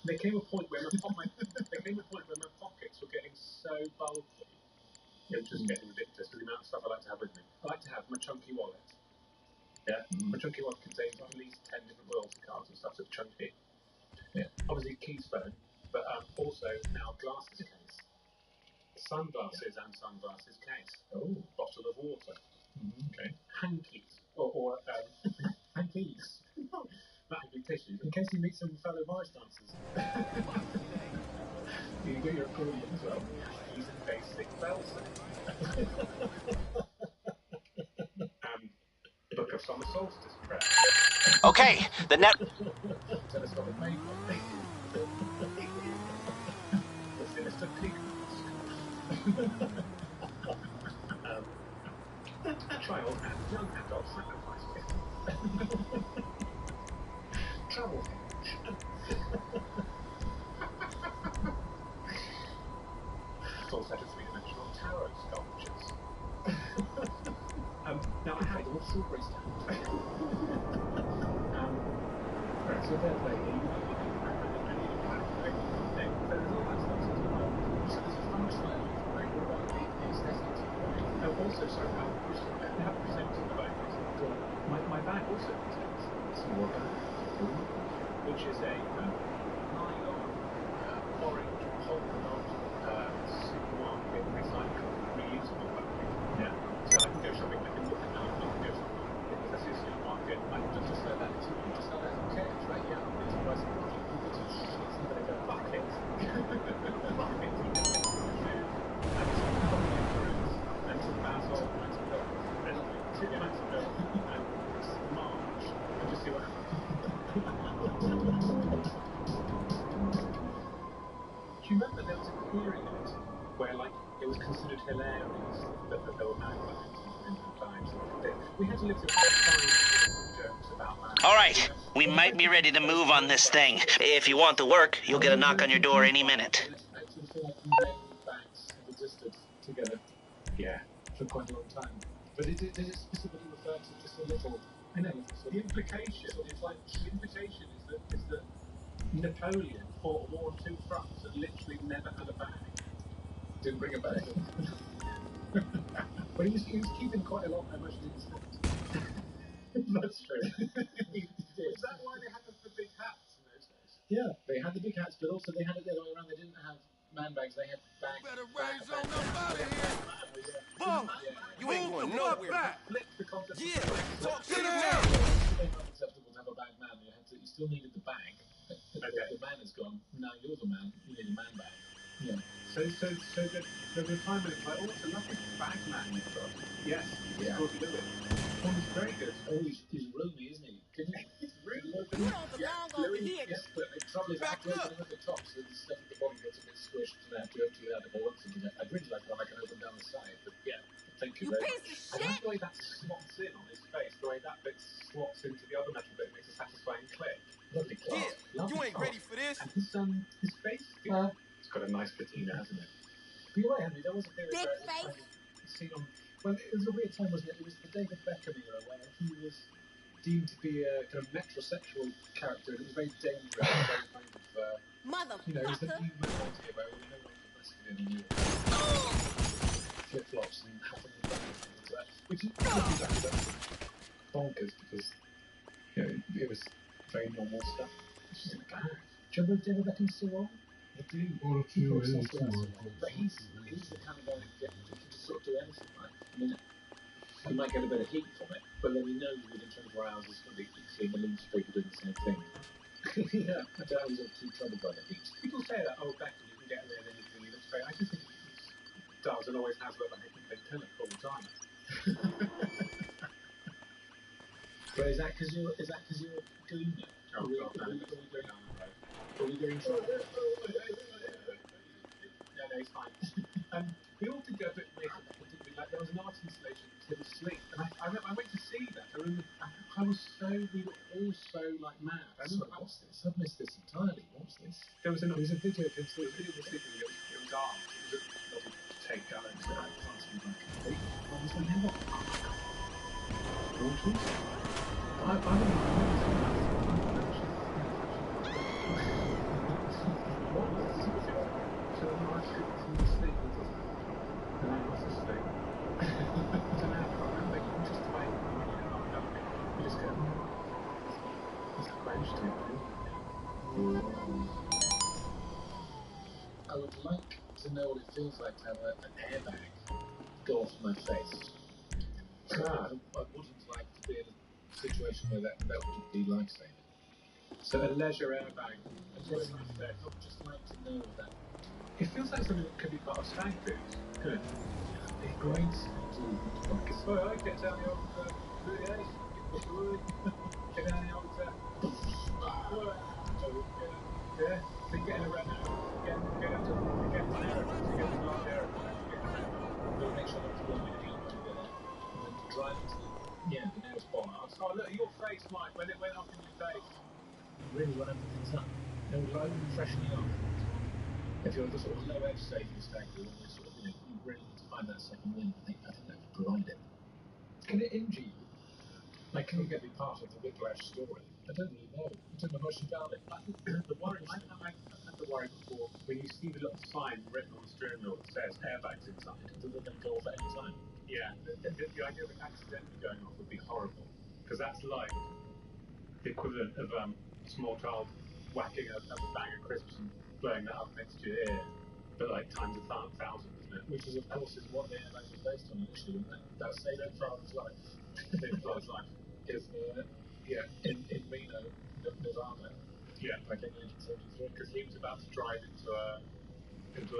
There came a point where my pockets were getting so bulky. It was just getting ridiculous with the amount of stuff I like to have with me. I like to have my chunky wallet. Yeah, my chunky wallet contains at least 10 different loyalty cards and stuff, so it's chunky. Yeah, obviously keystone, but also now glasses case, sunglasses and sunglasses case. Oh, bottle of water. Okay, hankies or hankies. Not hanky tissues, in case you meet some fellow voice dancers. You get your accordion as well. He's a basic Belson. Book of Summer Solstice prayer. Okay, the net. Telescopic makeup. The sinister pig mask. Child and young adult sacrifice kit. Travel hinge. Full set of three-dimensional tarot sculptures. Now I had it all strawberry stand. Right, so there's like I need a pack, right? There's all that stuff as well. So there's a function, right? What about the aesthetics, right? Also, sorry, I have presented the bag. My bag also contains some bag, which is a nylon orange polka dot supermarket recycled reusable bag. Yeah. So I can go shopping. I can look at that. I can go shopping. If I see a supermarket, I can just sell that to you. Just sell that as cash, right? Yeah. It's a price of money. It's even a bucket. Bucket. And some polyethylene and some basil and some milk. And two amounts of milk and some march. And just see what happens. Do you remember there was a period where, like, it was considered hilarious that there were man bags in times? We had to live through 5 jokes about man. All right, we might be ready to move on this thing. If you want to work, you'll get a knock on your door any minute. I actually feel like many bags have existed together. Yeah, for quite a long time. But does it specifically refer to just a little? I know. So the implication is like is that Napoleon fought a war on 2 fronts and literally never had a bag. Didn't bring a bag. But he was keeping quite a lot of emotion in his hat. That's true. Is that why they had the big hats in those days? Yeah, they had the big hats, but also they had it the other way around. They didn't have man bags, they had bags. Better raise on up out of here. Boom! You ain't going nowhere. Flip the concept. Yeah, talk to It the was man. unacceptable to have a bag man. You still needed the bag. Okay. The man is gone. Now you're the man. You need a man bag. Yeah. So there's a time when it's like, oh, it's a lovely bag man you've got. Yes. Yeah. Of course you do it. Oh, he's very good. Oh, he's roomy, isn't he? He's roomy. You don't belong over here. Yes, but the trouble is, I have to open them at the top, so the stuff at the bottom gets a bit squished, and I have to empty that if I want to do that. I'd really like one I can open down the side, but yeah, thank you very much. Piece I of like shit! the way that slots in on his face, the way that bit slots into the other metal bit makes a satisfying click. Lovely class. Yeah, you ain't ready for this. And his face, it's got a nice patina, hasn't it? But you're right, Henry, there was a period Big where face. seen on. Well, it was a weird time, wasn't it? It was the David Beckham era where he was deemed to be a kind of metrosexual character, and it was very dangerous, very kind of, Motherfucker. you know, it was the new movement here where we were no longer masculine and you flip-flops and having the bag and things like that, which is bonkers because, you know, it was very normal stuff. It's just in a bag. Do you remember David Beckham still on? I do. But he's the kind of guy that can just sort of do anything, right? I mean, you might get a bit of heat from it, but then you know within 24 hours it's going to be clean the loose people doing the same thing. Yeah, I doubt he's too troubled by the heat. People say that, oh, Beckham, you can get in there and anything, he looks great. I just think he does and always has looked like he can play tennis all the time. But is that because you're doing it? Are we doing something? No, it's fine. We all did go a bit weird, didn't we? Like, there was an art installation, Tim Sleep, and I went to see that. I remember, we were all so, like, mad. What's this? I've missed this entirely. What's this? There was a video of him sleeping. It was art. It was a little take down and so I can't see like complete. What was the name of it? Waters? I don't know. I would like to know what it feels like to have an airbag go off my face. I wouldn't like to be in a situation where that would be life-saving. So a leisure airbag. I would just like to know that. It feels like something that could be part of stag do's. Could it? It'd be great to focus. Oh, I get down the old booty edge. Get down the old yeah. So you get in a red now. Get up to get an aeroplane. So you get a large aeroplane. You get in a red now. We'll make sure that's blowing it out over there. And then drive into the nearest bar. Oh, look at your face, Mike, when it went off in your face. Really run everything's up. No, rather than freshening up. If you're at the sort of low edge stage of the stag do, and sort of, you really need to find that second wind, I think that could provide it. Can it injure you? Like, can you get me part of the whiplash story? I don't really know. I don't know much about it. The worry, I've had the worry before, when you see the little sign written on the steering wheel that says airbags inside, Does it then go off at any time? yeah, the idea of it accidentally going off would be horrible. Because that's like the equivalent of a small child whacking a bag of crisps and blowing that up next to your ear. But like times 1,000, isn't it? Which is, of course, is what the airbag was based on initially. That saved their father's life. Saved father's life. Is in Reno, Nevada. Yeah. Back in 1973. Because he was about to drive into a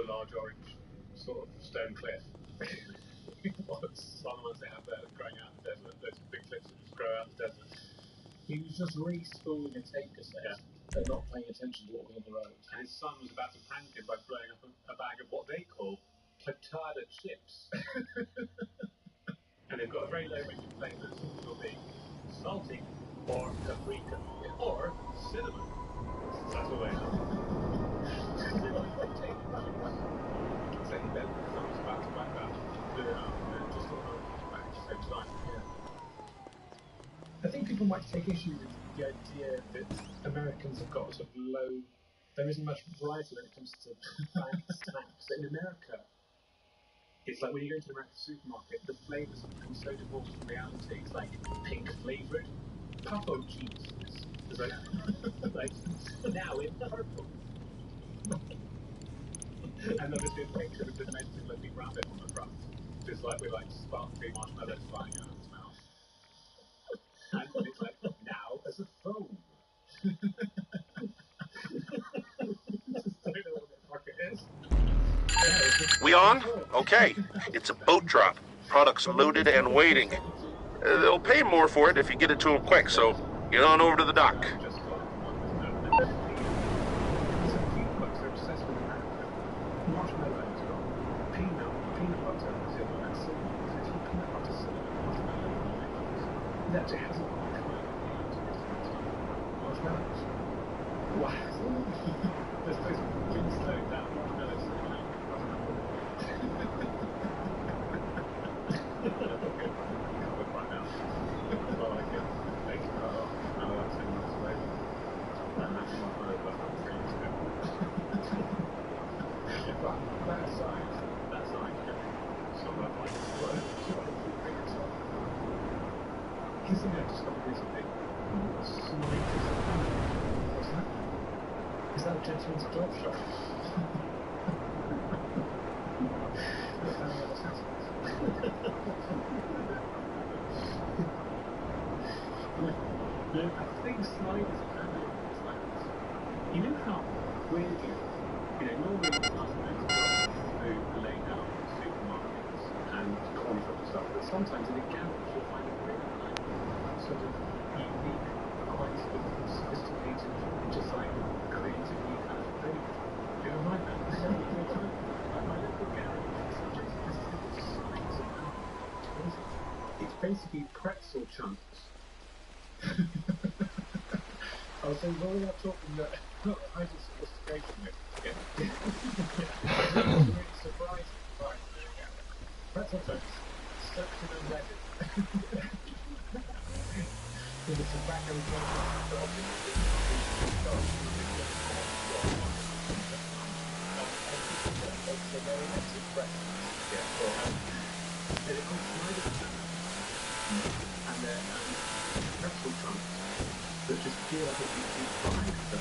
large orange sort of stone cliff. One of the ones they have there growing out in the desert. Those big cliffs that just grow out in the desert. He was just re-spooling a tape cassette and not paying attention to what was on the road. And his son was about to prank him by blowing up a bag of what they call potato chips. And they've got a very low range of flavours. It will be salty or paprika or cinnamon. That's all they know. So he then was about to back up, blew it up, and just thought, back at the same time. I think people might take issue with the idea that Americans have got sort of low. There isn't much variety when it comes to snacks. But in America, it's like when you go to an American supermarket, the flavours have become so divorced from reality. It's like pink flavoured Papa cheese. It's like now in purple. And obviously a picture of the demented looking rabbit on the front. Just like with like sparkly marshmallows flying out of its mouth. And it's like now as a foam. Just don't know what the fuck it is. We on? Okay. It's a boat drop. Products loaded and waiting. They'll pay more for it if you get it to them quick, so get on over to the dock. Just got folks are obsessed with America. Marshmallows got peanut butter, is it like cinnamon? It's actually peanut butter, cinnamon, marshmallow. That just hasn't got the kind of marshmallows. Wow. There's those really slowed down marshmallows. Right now. I like it. Thank you. I like cinnamon flavor. And that's marshmallow, but I'm pretty good. But that aside, some of like kissing I discovered recently. What's that? Is that a gentleman's glove shop? I think slide is a kind of like, you know how weirdly, normally the plastic food laid out in supermarkets and corn shop and stuff, but sometimes in a garage you'll find it really like sort of unique, quite sort of sophisticated, just like creatively kind of food. Do you ever mind that? Like my local garage is just this little slice of that. It's basically pretzel chunks. I was saying, well, we're not talking about height of sophistication here. Really surprising. Right, there we go. Pretzel chunks, stuck to the reddit. With the tobacco it's a very active pretzel. They're called sliders and they're pretzel chunks that just feel like it's deep fried for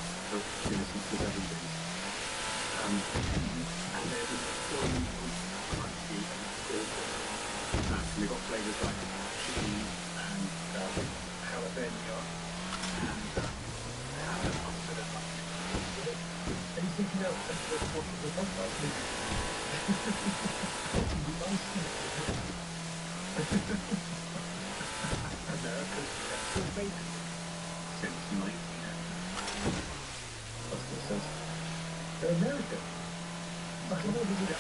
since the 70s. And he's thinking out the podcast. America's petrol bacon since 1900. That's what it says. They're American. I don't know who did that.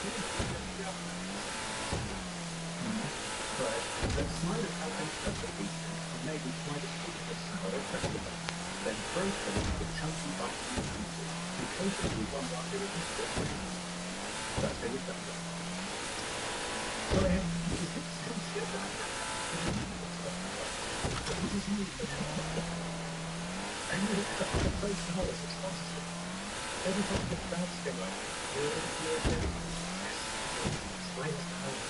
Right. The Snyder Alpine special pieces are made with Snyder's typical sourdough festival, then broken into chunky biting pieces and coated with one lager of biscuit. That's how you done it. So I have both colours are sponsorship. Every time you get the bounce thing like you're doing Snyder's colours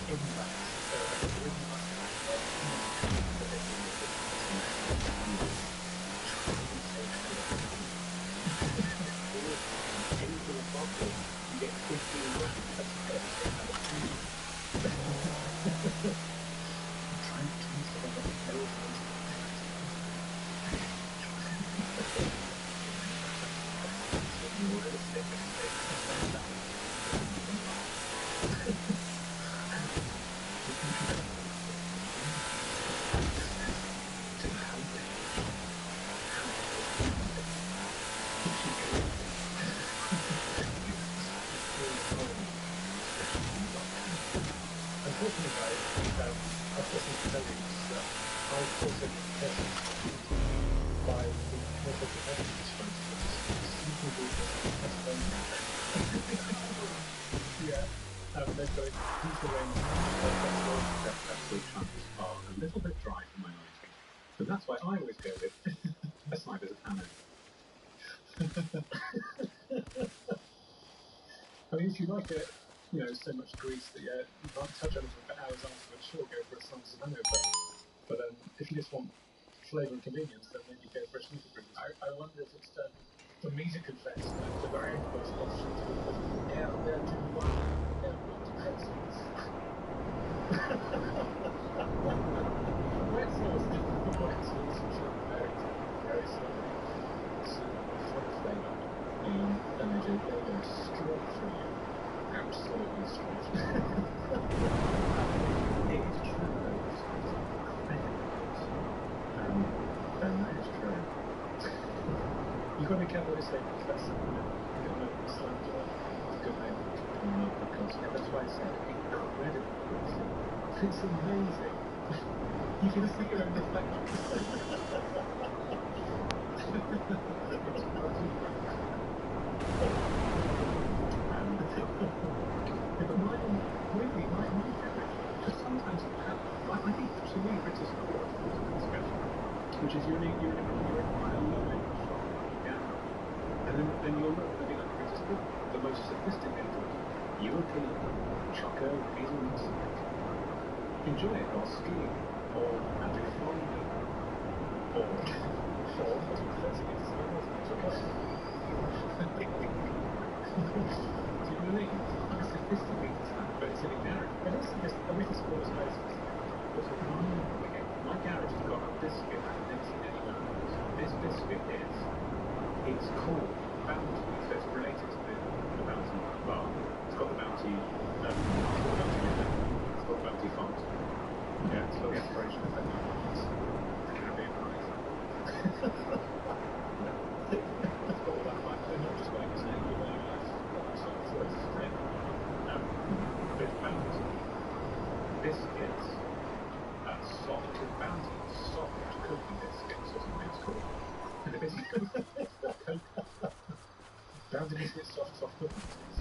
impact. So I can really must anything above it, you get 15 grand. That's I'm trying to transfer the whole Unfortunately, guys, I've got some colleagues that I've also been tested by the commercial professionals, for instance, yeah, they've got a decent range of absolute chunks are a little bit dry for my liking. So that's why I always go with a Snyder's a Tannin. I mean, if you like it, you know, so much grease that you can't touch anything for hours afterwards, sure, go for a Snyder's a Tannin. But if you just want flavour and convenience, then maybe go for a sneaker brew. I wonder if it's the music confess the variant was option to they're doing one, they're pretzels. Pretzels, which are very slowly, full of flavour, and they go straight through you, absolutely straight through you. It is true though, it's incredible. And that is true. You've got to be careful what you say, because that's something that you don't know if it's slammed or a good name on our podcast. Yeah, that's why I said incredible. It's amazing. You can see your own reflection. But my favorite, just sometimes I think to me it's a score which is you're in quite a low end shop, yeah. And then you'll look at the most sophisticated European choco hazelnut snack. Enjoy it while skiing, or at a fondue, or do you know what I mean? It's like a sophisticated snack, but it's in a garage. But it's just a little small space. My garage has got a biscuit I've never seen anywhere else. This biscuit it's called Bounty, so it's related to the Bounty bar. It's got the Bounty, it's got Bounty font. Yeah, it's got the aspiration of that. It's Caribbean rice. It's got all that right. They're not just going to say, you know, so it's straight. But it's Bounty biscuits. Soft cookie biscuits or something it's called. And the biscuits Bounty biscuits, soft cookie biscuits.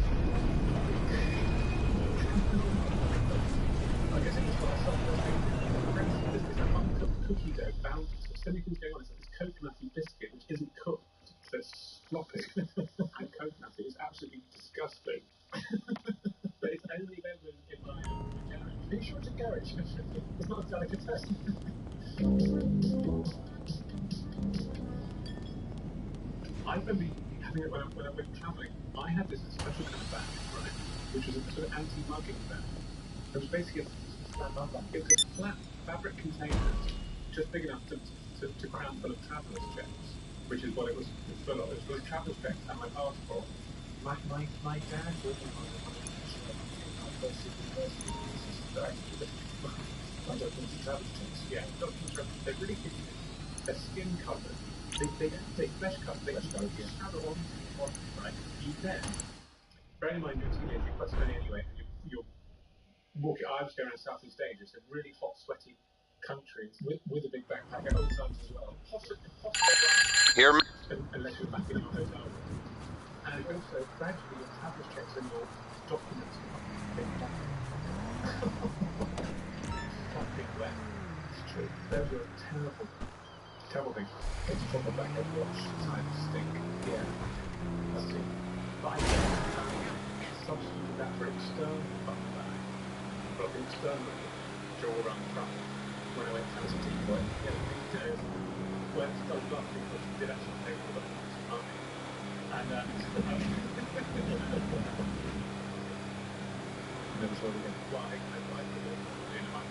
I guess it was quite soft. It's an uncooked cookie dough Bounty. So so many things going on. It's like this coconutty biscuit which isn't cooked. So it's sloppy and coconutty. It's absolutely disgusting. But it's only available in my garage. Are you sure it's a garage? It's not a delicatessen. I remember having it when I went travelling. I had this special kind of bag, right, which was a sort of anti-mugging bag. It was basically it was a flat fabric container, just big enough to cram full of travellers' checks. which is what it was full of. It was full of travel checks and my passport. My dad organised one of these our first university. My documentary travel checks. Yeah, documentary travel. They really give you their skin covered. They don't take flesh covered. They just shadow onto your body, right? You then, bearing in mind you're a teenager, you're quite smelly anyway, and you're walking. I was going around Southeast Asia, so really hot, sweaty countries with a big backpack at all times as well. Impossible Hear me? unless you're back in your hotel room. And also, gradually, your traveller's checks and your documents become a bit wet. Fucking wet. It's true. Those are terrible, terrible things. It's proper backhead wash type stink. Yeah. That's it. But I substituted that for external bubble bag. But the external draw around the front. When I went to the decoy, where it's done up because it did actually take all the documents from me. And never saw it again. Well, I could have in a month.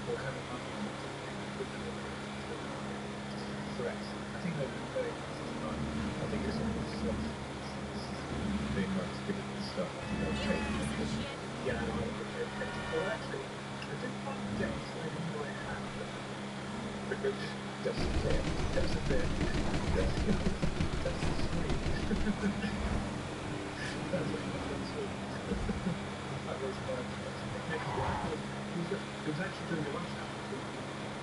What kind of money with the threats? I think they've been very fun. I think it's almost big ones given this stuff. Yeah, I know. Well, actually, I didn't want to get I didn't know I had them. Because that's a bit. That's the screen. That's it was actually during the rush hour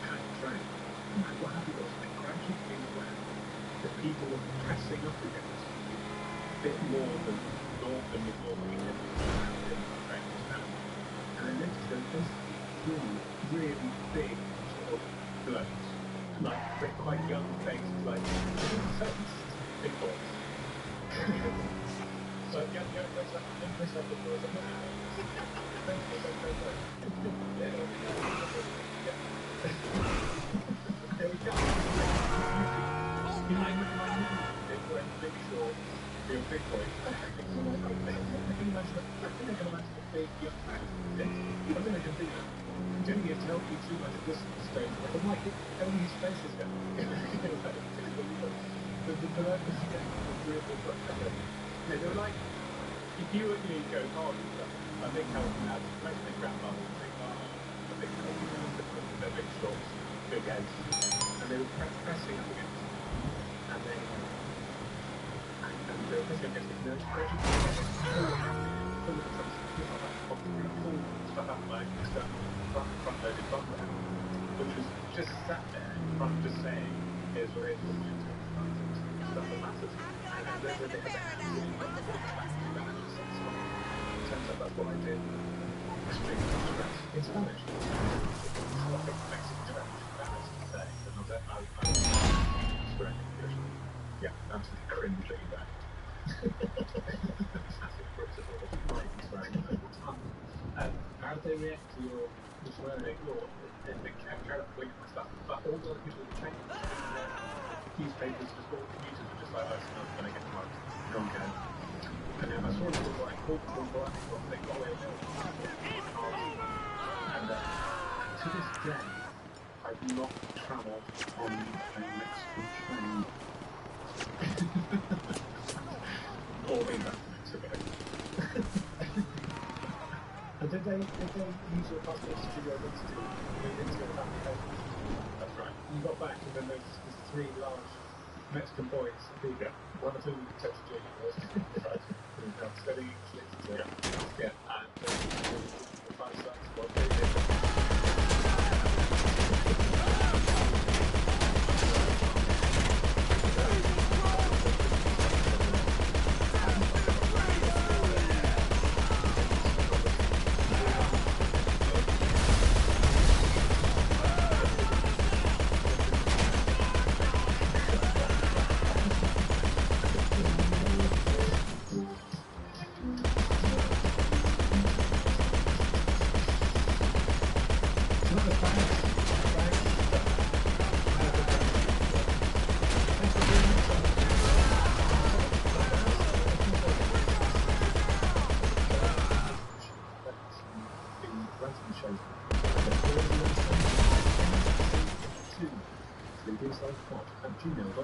at the train. And what happened was I gradually became aware that people were pressing up against me a bit more than we normally did in the train. And I noticed there was two really big sort of blokes, like they're quite young faces, like big boys. So young guys like the boys. There we go. You might make sure you're a big boy. I can imagine a big young man. I think I can think that. You don't need to help you too much at this stage. But I'm like, everybody's face is going. They were like, if you were going to go, oh, I think how that's most big grandmothers think, oh, a big their big shorts, big heads, and they were pressing up against it. And they were pressing against it, and there was pressure pull stuff out like front-loaded bumper, which was just sat there in front just saying, here's where it is, stuff that matters. And they were there, turns out that's what I did. In Spanish. I think Mexican Spanish today. And I swearing English. Yeah, absolutely cringing back. Classic principle of fighting swearing over time. How did they react to your swearing? They carried up pointing my stuff. But all the other people in the train, newspapers, just all the commuters were just like, oh, it's not going to get much. No one cares. And then I saw it was like, called they got away with it. And to this day, I've not travelled on a Mexican train. Or in Mexico. And did they use your passports to go into your family home? That's right. You got back and then there's three large Mexican boys who, one of whom touched you, right? Studying English literature. Yeah. And the five sons, what they did.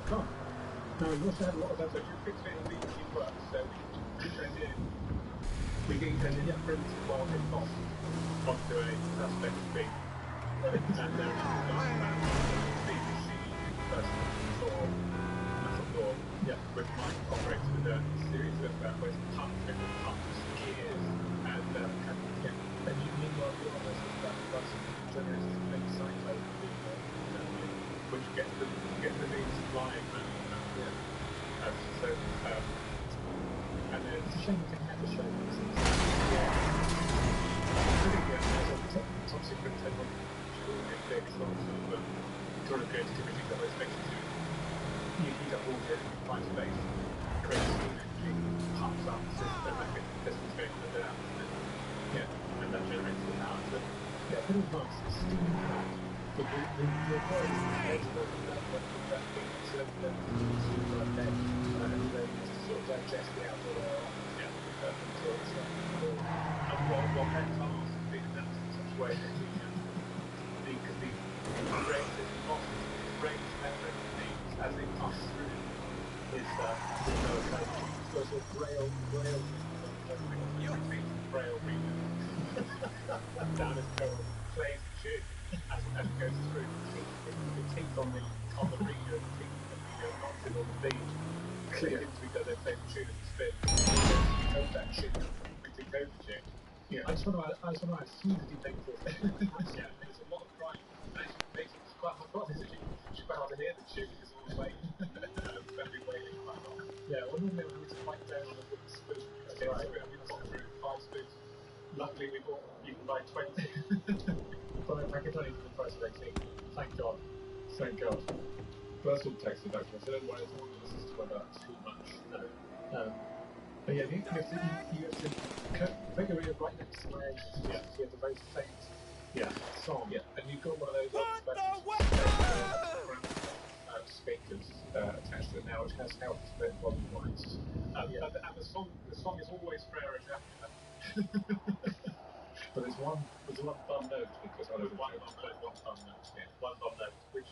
Come. Now, we also had a lot of other fixed it in BBC work, so we turned in. We get an primitive wild boss onto a suspect speed. And there is a BBC person or which might operate with a series of ways pumps, gears, and and you meanwhile you're on this generates this big cyclone which gets the beams flying and then it's a shame we can never show this. There's a top secret technology big sort of creative committee that was expected to heat up water in confined space, create a steam engine, pumps up the system, and get the pistons going up and down. And that generates the power. So, pretty nice. Steam powered. But the world is eligible for that being super bed, and they used to sort of digest the outdoor air until it's and what cars have been adapted in such a way that because the creators and bosses raise memory needs as they pass through is sort of braille braille down as code plays the tune as it goes through. The teeth on the radio, the teeth knocks it on the beat, clear into each other, play the tune and spin. Code that tune, we decode the tune. I just want to add hugely painful thing. There's a lot of crying. It's quite hard to hear the tune because all the way very wailing quite a lot. Well normally I'm having to bite down on a wooden spoon. That's right. I'm going to pop through 5 spoons. Luckily you can buy 20. But I can only for the price of 18. Thank God. Thank God. First all text deduction. So don't worry, it's not going to system about too much. No. But you have to make a radio right next to my agent. So you have the very faint song. And you've got one of those speakers attached to it now, which has helped split volume-wise. And the song is always Frere Jacques. But there's one bum note because one bum note, which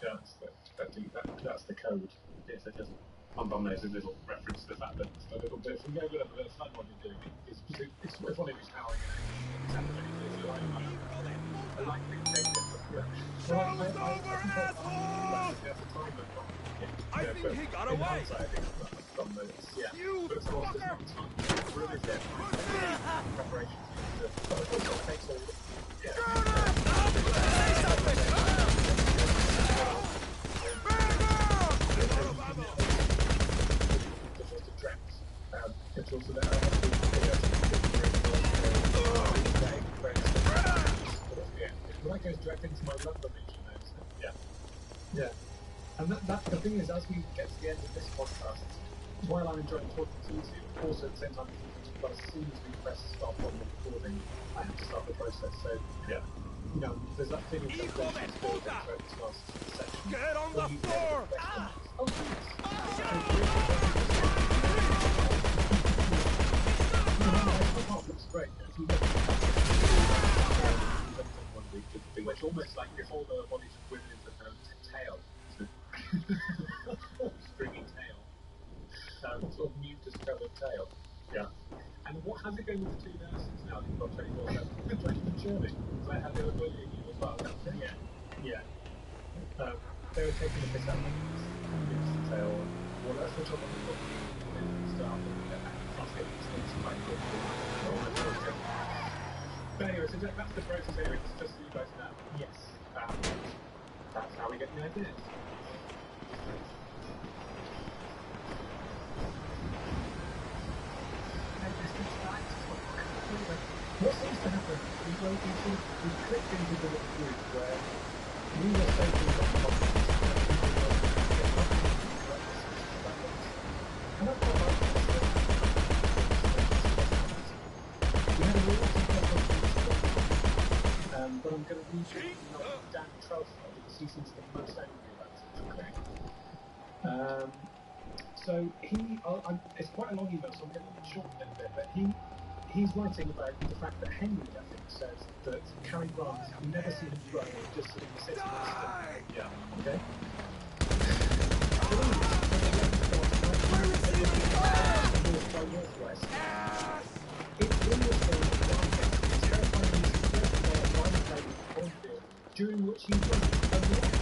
that's the code. Yes, it just one bum note is a little reference to the fact that a little bit. If you go with a bit of fun while you're doing it, it's one of his powering an example. I like things like this. Show's over, asshole! I think he got away. You fucker! Preparation. That goes direct into my lumbar region though, so and that the thing is, as we get to the end of this podcast, while I'm enjoying talking to you two, also at the same time thinking, but as soon as we press stop on the recording, I have to start the process. So there's that feeling of frustration throughout this last section. Get on the floor! Looks great. Which almost like your whole lower body's within the tail. Stringy tail. Sort of mucus covered tail. And how's it going with the 2 nurses now? You've got 24/7 training journey. So how they were bullying you as well? They were taking the piss out of mucus tail. Well, that's the trouble with the staff and it's quite good. But anyway, so that's the process anyway, just so you guys know. Yes. That's how we get the ideas. What seems to happen is we clicked into the little group where we were taking the comments and I quite like this. We had a lot of questions, but I'm going to read you Dan Trelford because he seems the most angry about it. So it's quite a long email, so I'm going to shorten it a bit, but he's writing about the fact that Henry, I think, says that Cary Grant, you never see him run, just sitting still. Okay? during which he runs overlap.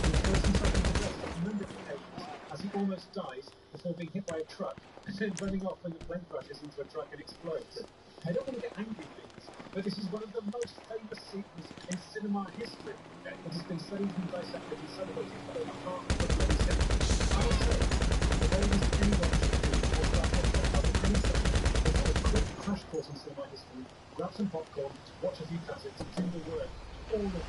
He throws himself into the rest on a number of occasions as he almost dies before being hit by a truck and then running off when the plane crashes into a truck and explodes. I don't want to get angry, please, but this is one of the most famous scenes in cinema history. It has been studied and dissected and celebrated for over half of a bloody century. I will say, if there is anyone should do or start watching other any session, or have a quick crash course in cinema history, grab some popcorn, watch a few classics, and do the work. All of you.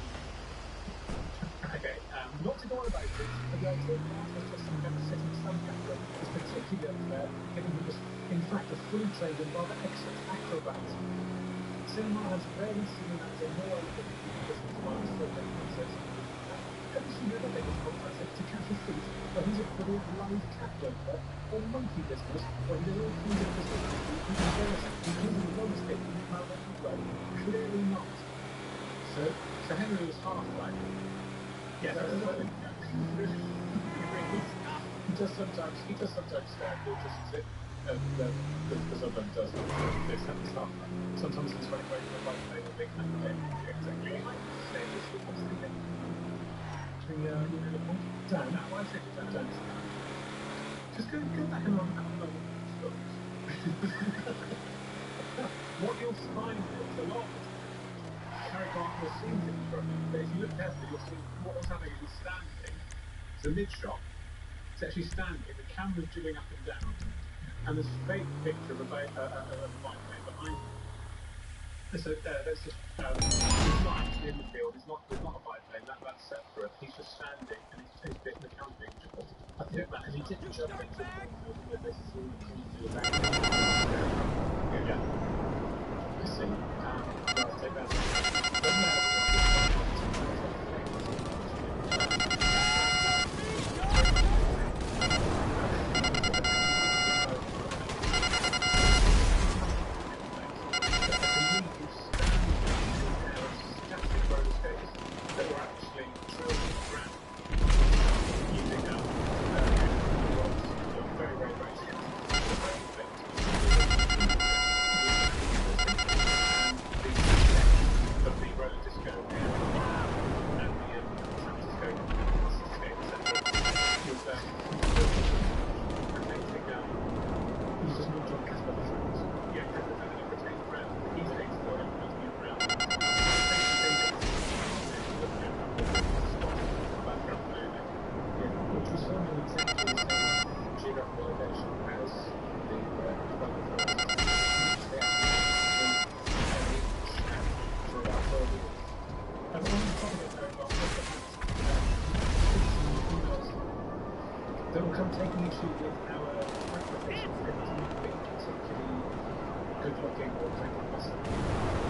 Okay, not to go on about it, but the idea that Art was just some kind of setting sun capper is particularly unfair, given he was, in fact, a fully trained and rather excellent acrobat. Cinema has rarely seen an actor more eloquent in his demands for a great concert. Have you seen other famous concerts to catch his feet, where he's a brilliant live cat jumper, or monkey business, where he does all kinds of business, including roller skating in Malvern Way? Clearly not. So Henry was half right. Yeah, he does sometimes stand or just sit, because sometimes does this and stuff. Sometimes it's very great for like playing a big hand game. Exactly. Dan, why is it Dan? Just go back and on what you'll find is a lot of Harry Grant will seem to be struggling, but if you look carefully, you'll see what's happening is he's standing. It's a mid-shot. It's actually standing. The camera's jiggling up and down, and there's a fake picture of a biplane behind him. So that's just he's not actually in the field. There's not a biplane. That's separate. He's just standing, and he's bit the camera being jiggled. I think that, and he didn't jump into the cornfield. This is all the cornfield back there. Yeah. I see. I'll take that. That will come taking issue with our application for him to not being particularly good looking or very muscle.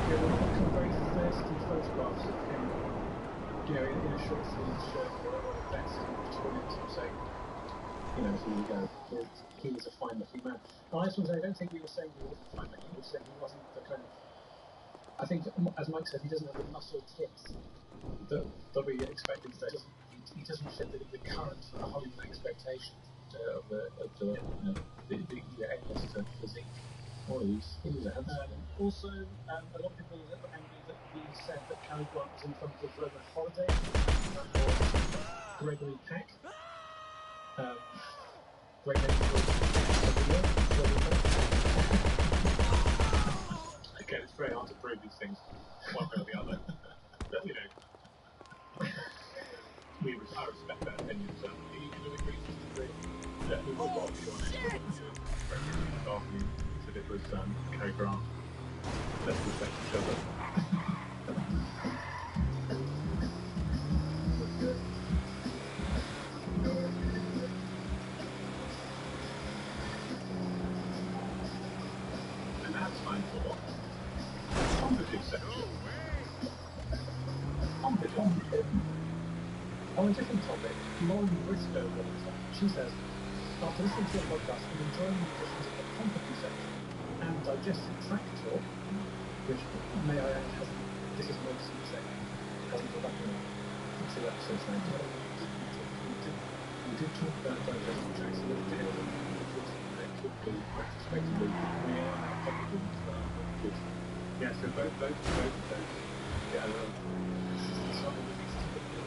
There will come very thirsty photographs of him, in a short sleeved shirt or a vest and just wanting to say, here you go, he was a fine looking man. And I just want to say, I don't think we were saying he wasn't fine looking, we were saying he wasn't the kind of, I think, as Mike said, he doesn't have the muscle tips that we expected today. He doesn't fit the current sort of Hollywood expectations of the A-lister physique. Or he was a handsome. Also, a lot of people were angry that we said that Cary Grant was in front of Roman Holiday, or Gregory Peck. Great name for again, it's very hard to prove these things one way or the other. But, I respect that opinion, so you can agree to disagree. Yeah, we will watch your next argue that it was Cary Grant. Let's respect each other. And now it's time for what? Competitive section. On a different topic, Lauren Briscoe writes, she says, after listening to your podcast, I'm enjoying the additions of the competency section and digested track talk, which, may I add, this is most insane, hasn't got back in 2 episodes now. we did talk about digestive tracts a little bit, and unfortunately they could be retrospectively. We are now probably as well, because yeah, so both of those, yeah, this is the side of these typical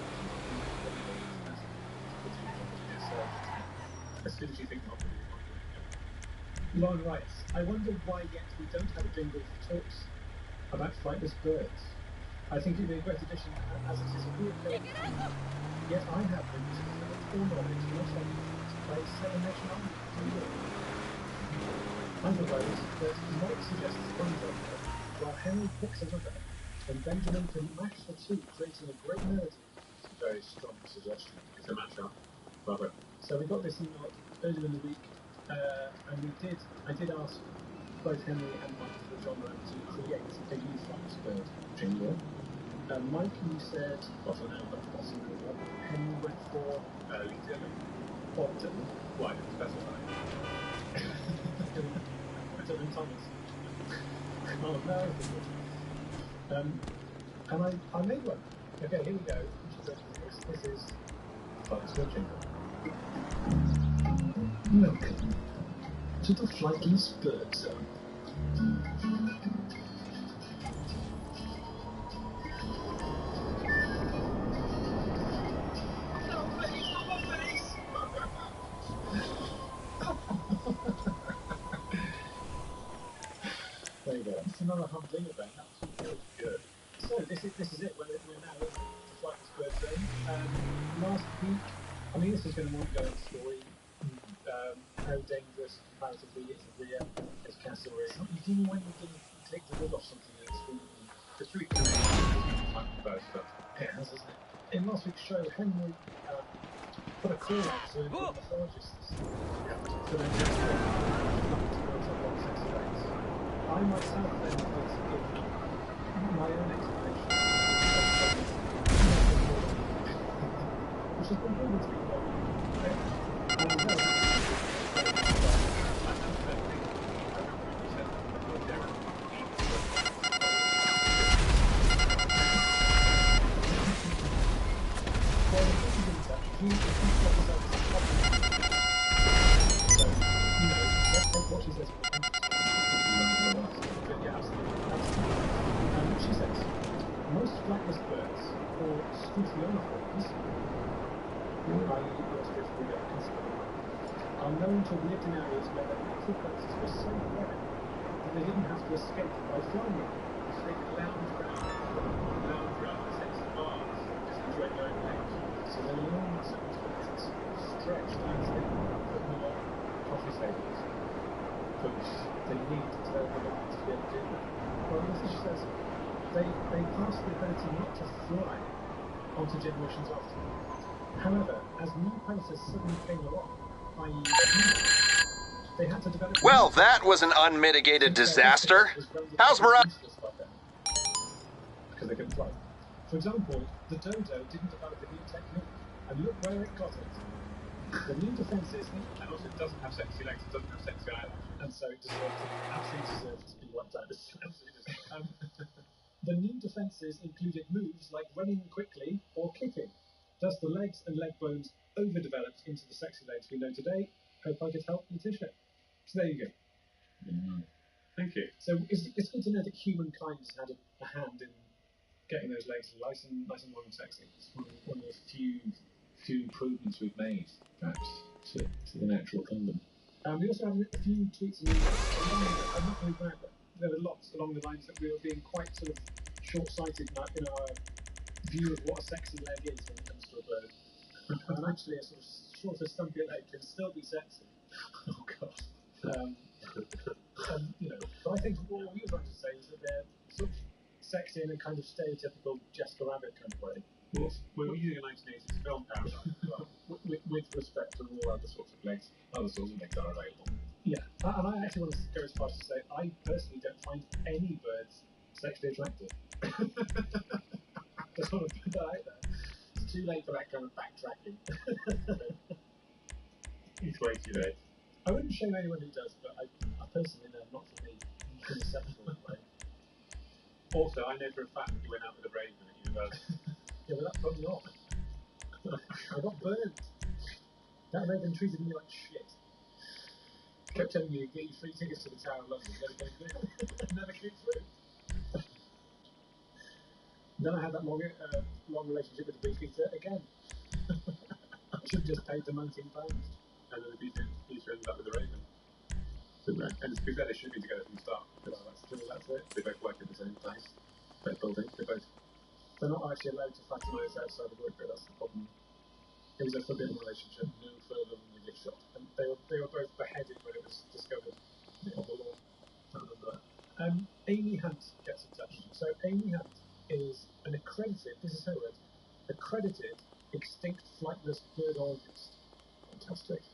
as soon as you think not to do it, Lauren writes, I wonder why yet we don't have a jingle that talks about flightless birds. I think it would be a great addition as it is a reoccurring theme. Yet I have no music talent or knowledge, much like you to play Seven Nation Army. I propose that Mike suggests one genre, while Henry picks another, and Benjamin can match the two, creating a great melody. it's a very strong suggestion. It's a mashup. Love it. So we got this email earlier in the week, and I did ask both Henry and Mike for a genre to create a new flightless bird jingle. Mike, you said Bottom number. Henry went for Early Dylan. Bob Dylan. Why didn't specify? Dylan Thomas. Oh no. And I made one. Okay, here we go. This is flightless bird jingle. Welcome to the flightless bird zone. There you go. It's another humdinger bang. That's good. So this is it. We're now in the flightless bird zone. Last week, I mean, this is going to want to go into story. How dangerous comparatively is the rear as Castle is. You know when you can take the lid off something and it's really First stuff. it has, isn't it? In last week's show, Henry put a call out to ornithologists for their to build up on sexy legs. I myself then wanted to give my own explanation, which has been proven to be wrong. She says, most flightless birds, or Scutionophores, are known to have lived in areas where their natural predators were so rare that they didn't have to escape by flying them. So they could lounge around the sense of bars, just enjoy their own legs. So they learn to stretch landscape, put them on coffee tables, which they need to be able to do that. Well, as she says, they pass the ability not to fly onto generations after. However, as new predators suddenly came along, i.e. humans, they had to develop... Well, that was an unmitigated disaster. How's morale? Because they couldn't fly. For example, the dodo didn't develop a new technique, and look where it got it. The new defences... And also it doesn't have sexy legs, it doesn't have sexy eyelashes. And so it absolutely deserves to be wiped out. The new defences included moves like running quickly or kicking. Thus, the legs and leg bones overdeveloped into the sexy legs we know today. Hope I could help Letitia. So there you go. Thank you. So it's good to know that humankind has had a hand in getting those legs nice and warm and sexy. It's one of those few improvements we've made, perhaps, to the natural condom. We also have a few tweets and emails. I'm not going to brag, but there were lots along the lines that we were being quite sort of short-sighted in our view of what a sexy leg is when it comes to a bird. And actually, a sort of shorter, stumpy leg can still be sexy. Oh God. But I think what we were trying to say is that they're sort of sexy in a kind of stereotypical Jessica Rabbit kind of way. Well, we're using a 1980s film paradigm as well. with respect to all other sorts of legs, other sorts of legs are available. Yeah, and I actually want to go as far as to say I personally don't find any birds sexually attractive. Just want to put that out there. It's too late for that kind of backtracking. It's way too late. I wouldn't shame anyone who does, but I personally know not for me in a sexual way. Also, I know for a fact you went out with a raven at university. Yeah, but that put me off. I got burned. That Raven treated me like shit. Kept telling me to get you free tickets to the Tower of London. Never came through. Never came through. Then I had that long relationship with the Beefeater again. I should have just paid the £19. And then the Beefeater ended up with the Raven. And to be fair, they should be together from the start. Well, that's true, that's it. They both work at the same place. Both building. They're not actually allowed to fraternise outside of work, that's the problem. It was a forbidden relationship, no further than the gift shop. And they were both beheaded when it was discovered on the law. I remember that. Amy Hunt gets in touch. So Amy Hunt is an accredited, this is her word, accredited extinct flightless birdologist. Fantastic.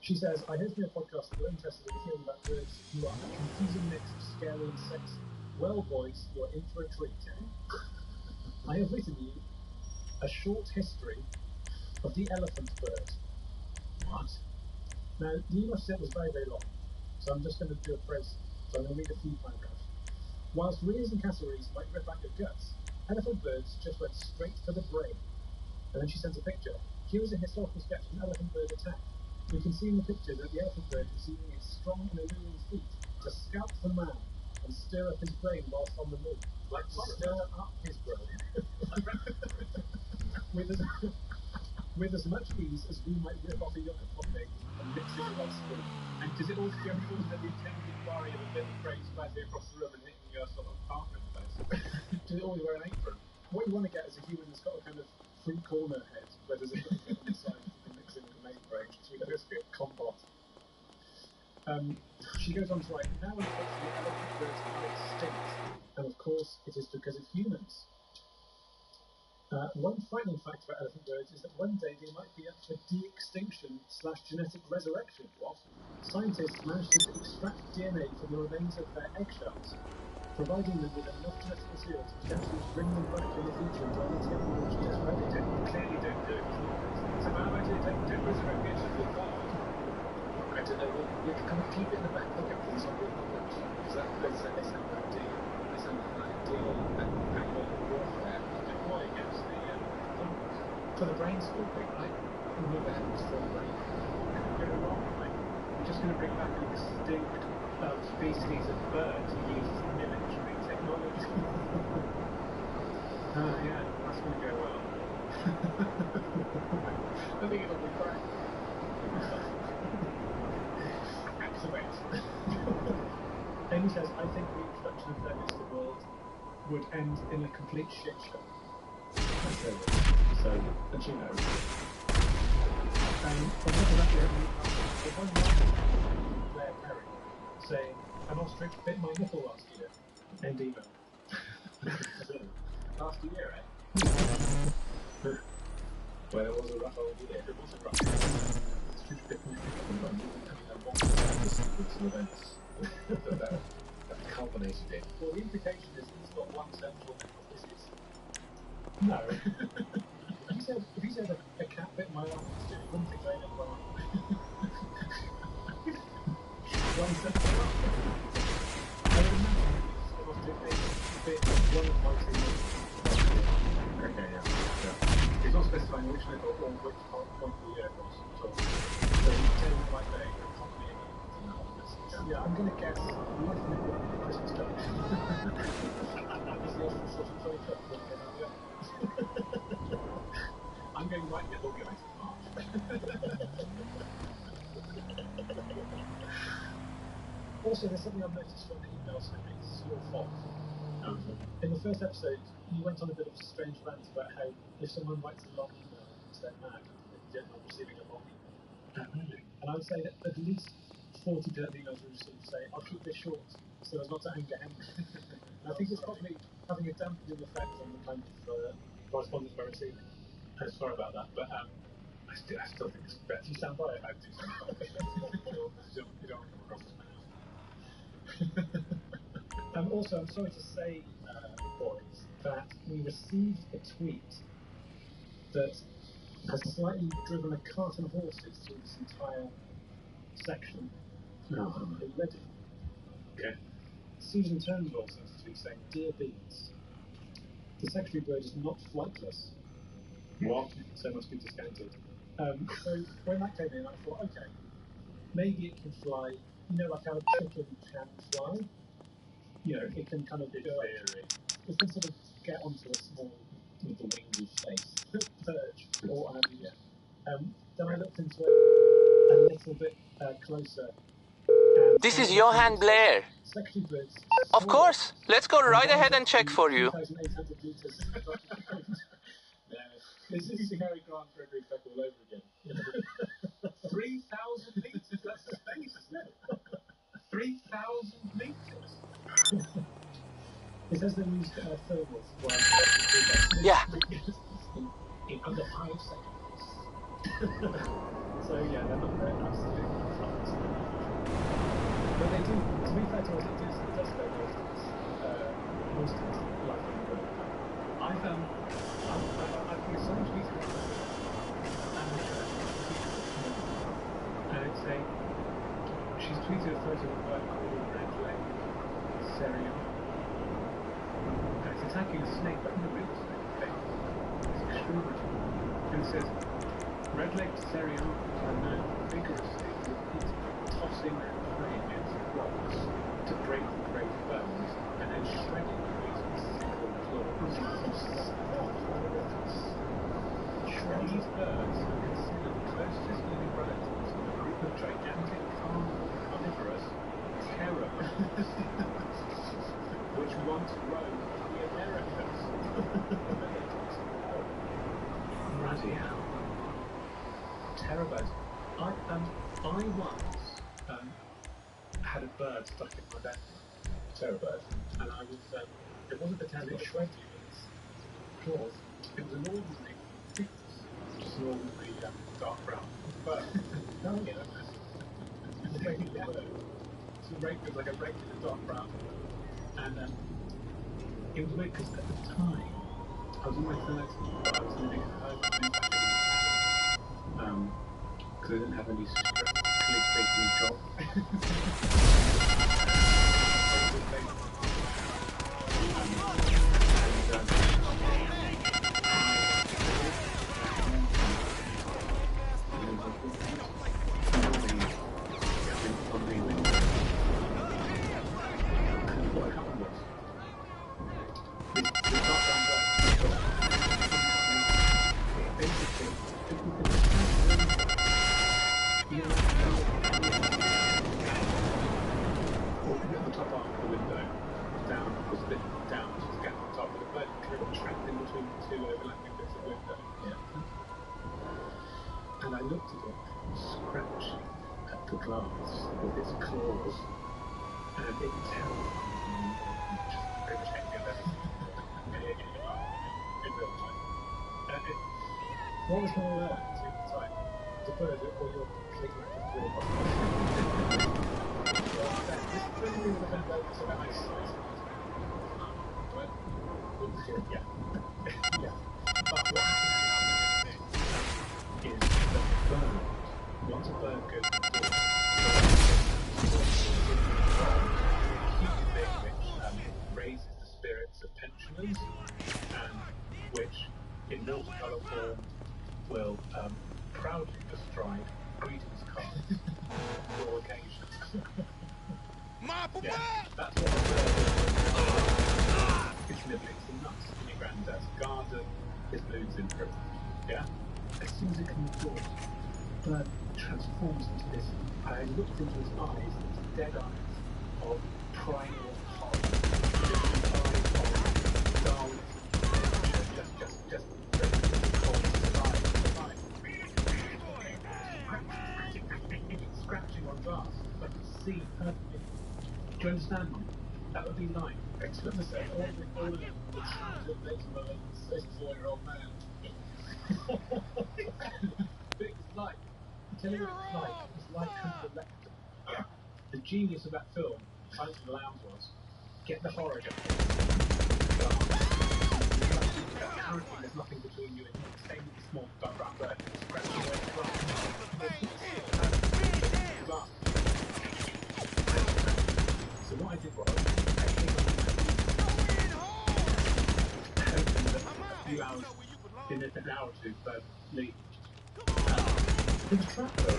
She says, I heard from your podcast that you're interested in hearing about birds who are a confusing mix of scary and sexy. Well, boys, you're in for a treat. I have written you a short history of the elephant bird. What? Now, the email set was very, very long, so I'm just going to do a phrase. So I'm going to read a few paragraphs. Whilst rears and cassowaries might rip out your guts, elephant birds just went straight for the brain. And then she sends a picture. Here is a historical sketch of an elephant bird attack. You can see in the picture that the elephant bird is using its strong and alluring feet to scalp the man and stir up his brain whilst on the move. Like stir up his brain. with as much ease as we might rip off a yogurt pudding and mix it with our spoon. And does it also have the intended worry of a bit of praise badly across the room and hitting your sort of partner in the face? Does it always wear an apron? What you want to get is a human that's got a kind of free corner head where there's a bit on the side you can mix in with the main brain, sweet biscuit, compote. She goes on to write, now unfortunately elephant birds are extinct, and of course it is because of humans. One frightening fact about elephant birds is that one day they might be up for de-extinction/genetic resurrection. What? Scientists managed to extract DNA from the remains of their eggshells, providing them with enough genetic material to potentially bring them back in the future when the technology is ready. Clearly don't do it. So how about it? Don't resurrect the eggshells with God. I don't know. You can kind of keep it in the back pocket for this on your knowledge. Because they sound like deal. They sound like deal and warfare. Deploy against the for the brain school thing, right? Remove the heavens for the brain. Could go wrong, right? We're just going to bring back an extinct species of birds who use military technology. Yeah, that's going to go well. I think it'll be great. Activate. Amy says, I think the introduction of them into the world would end in a complete shit show. So, and she knows. And on top of that, we have one Claire Perry saying, an ostrich bit my nipple last year. End email. Last year, eh? Well, it was a rough old year. It was a rough year. Ostrich bit my nipple, but I didn't have one sequence of events that culminated in. Well, the implication is it's got one central nipple. No. If you said a cat bit my arm last year, you wouldn't think they never laugh. One central nipple. I would imagine it must have bit one of my two nipples. Okay, yeah. It's not specifying which nipple or which point of the year it was. So you tell me like they accompany it. Yeah, I'm going to guess left nipple Christmas Day. It's the sort of 25th. I'm going right nipple going to March. Also, there's something I've noticed from the email series. It's your fault. In the first episode, you went on a bit of a strange rant about how if someone writes a long email, it's their mad that you get not receiving a long email. And I would say that at least 40% of the emails we receive say, I'll keep this short so as not to anger Henry. And I think it's probably having a dampening effect on the kind of correspondence we're receiving. I'm sorry about that, but I still think it's better. You stand by it? I do stand by it. You don't want to come across as mad. Also, I'm sorry to say, boys, that we received a tweet that has slightly driven a cart and horses through this entire section. Are you ready? Okay. Susan Turnbull sent a tweet saying, Dear Beans, the secretary bird is not flightless. What? So it must be discounted. So when that came in, I thought, okay, maybe it can fly, you know, like how a chicken can fly. You know, it can kind of go, it can sort of get onto a small, with the wings of space, perch, or then I looked into it a little bit closer. And This is Johan Blair. Secretary Blitz. Of course. Let's go right ahead and check for you. 2,800 meters. This is Harry Grant Gregory Peck all over again. 3,000 meters? That's space, isn't it? 3,000 meters? It says they used thermals Yeah. in under 5 seconds. So yeah, they're not very absolutely fast. But they do, to be fair to us, it does spend most of its life in the book. I've been so much easier and it's she's tweeted a photo of a bird called Red Leg Serial. And it's attacking a snake, but not a real snake. It's extraordinary. And it says, red-legged Serial are known vigorously with tossing their prey against rocks to break the prey's bones and then shredding the prey's sickle claws. These birds are considered the closest living relatives of a group of gigantic carnivorous terrors, which once roamed the Americas. Bloody hell. Terror birds. I once had a bird stuck in my bed. Terror bird. And I was, it wasn't the kind that shred you with its claws. It was an ordinary ficus, just an ordinary dark brown bird. Oh yeah. It's a regular bird. It's a regular, like a regular dark brown. And it was weird because at the time, I was in my 30s, but I was living at home because I didn't have any strictly speaking job. And I looked at it, scratching at the glass with its claws, and it terrified me. Just protecting everything in real time. What was more there at the time? The bird or your clicking at the claw? This really would have been about to that ice size. Yeah. Yeah. But what is that the bird, once a bird goes to the cute thing which raises the spirits of pensioners and which in multicolour form will proudly bestride greetings cards for all occasions. Yeah, that's what the bird is. It's nibbling some nuts in your granddad's garden, his mood's improved. Yeah? As soon as it comes forward, the bird transforms into this. I looked into his eyes, these dead eyes of primal horror. These eyes of Darwinism, just scratching on glass. I can see perfectly. Do you understand me? That would be like, excellent to say, all of the translated of a 64-year-old man. But it's like, I tell you what it's like kind of electric. The genius of that film, Silence of the Lambs, was get the horror going. Apparently there's nothing between you and the same small dark brown bird scratching away the glass. So what I did was, I came up hoping that a few hours, in an hour or two, leave. There's a trap though.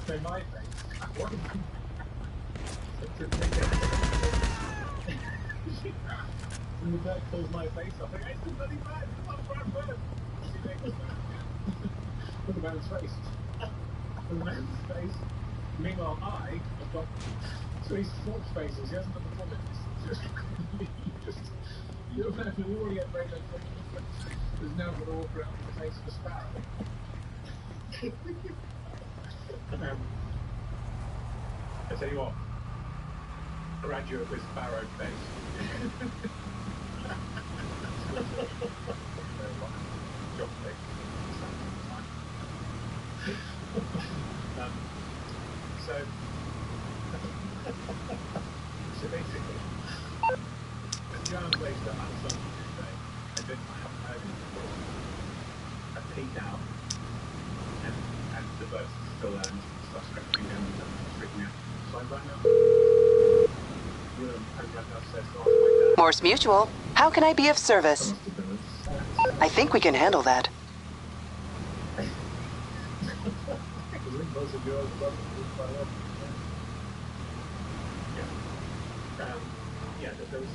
So my face, when the bird pulls my face off, I go, it's the bloody bird, it's not a brown bird. Look at the man's face. The man's face. Meanwhile, I have got three swapped faces. He hasn't got the problem. It's just you don't have to already get very good. There's now going to walk around with the face of a sparrow. I tell you what, graduate with sparrow face. So basically, the German place that I'm from today, I haven't heard it before. I peeked out, and the birds still there and stuff scratching down and freaking out. So I ran out of the room and ran downstairs to ask my dad. Morse Mutual, how can I be of service? I think we can handle that. There was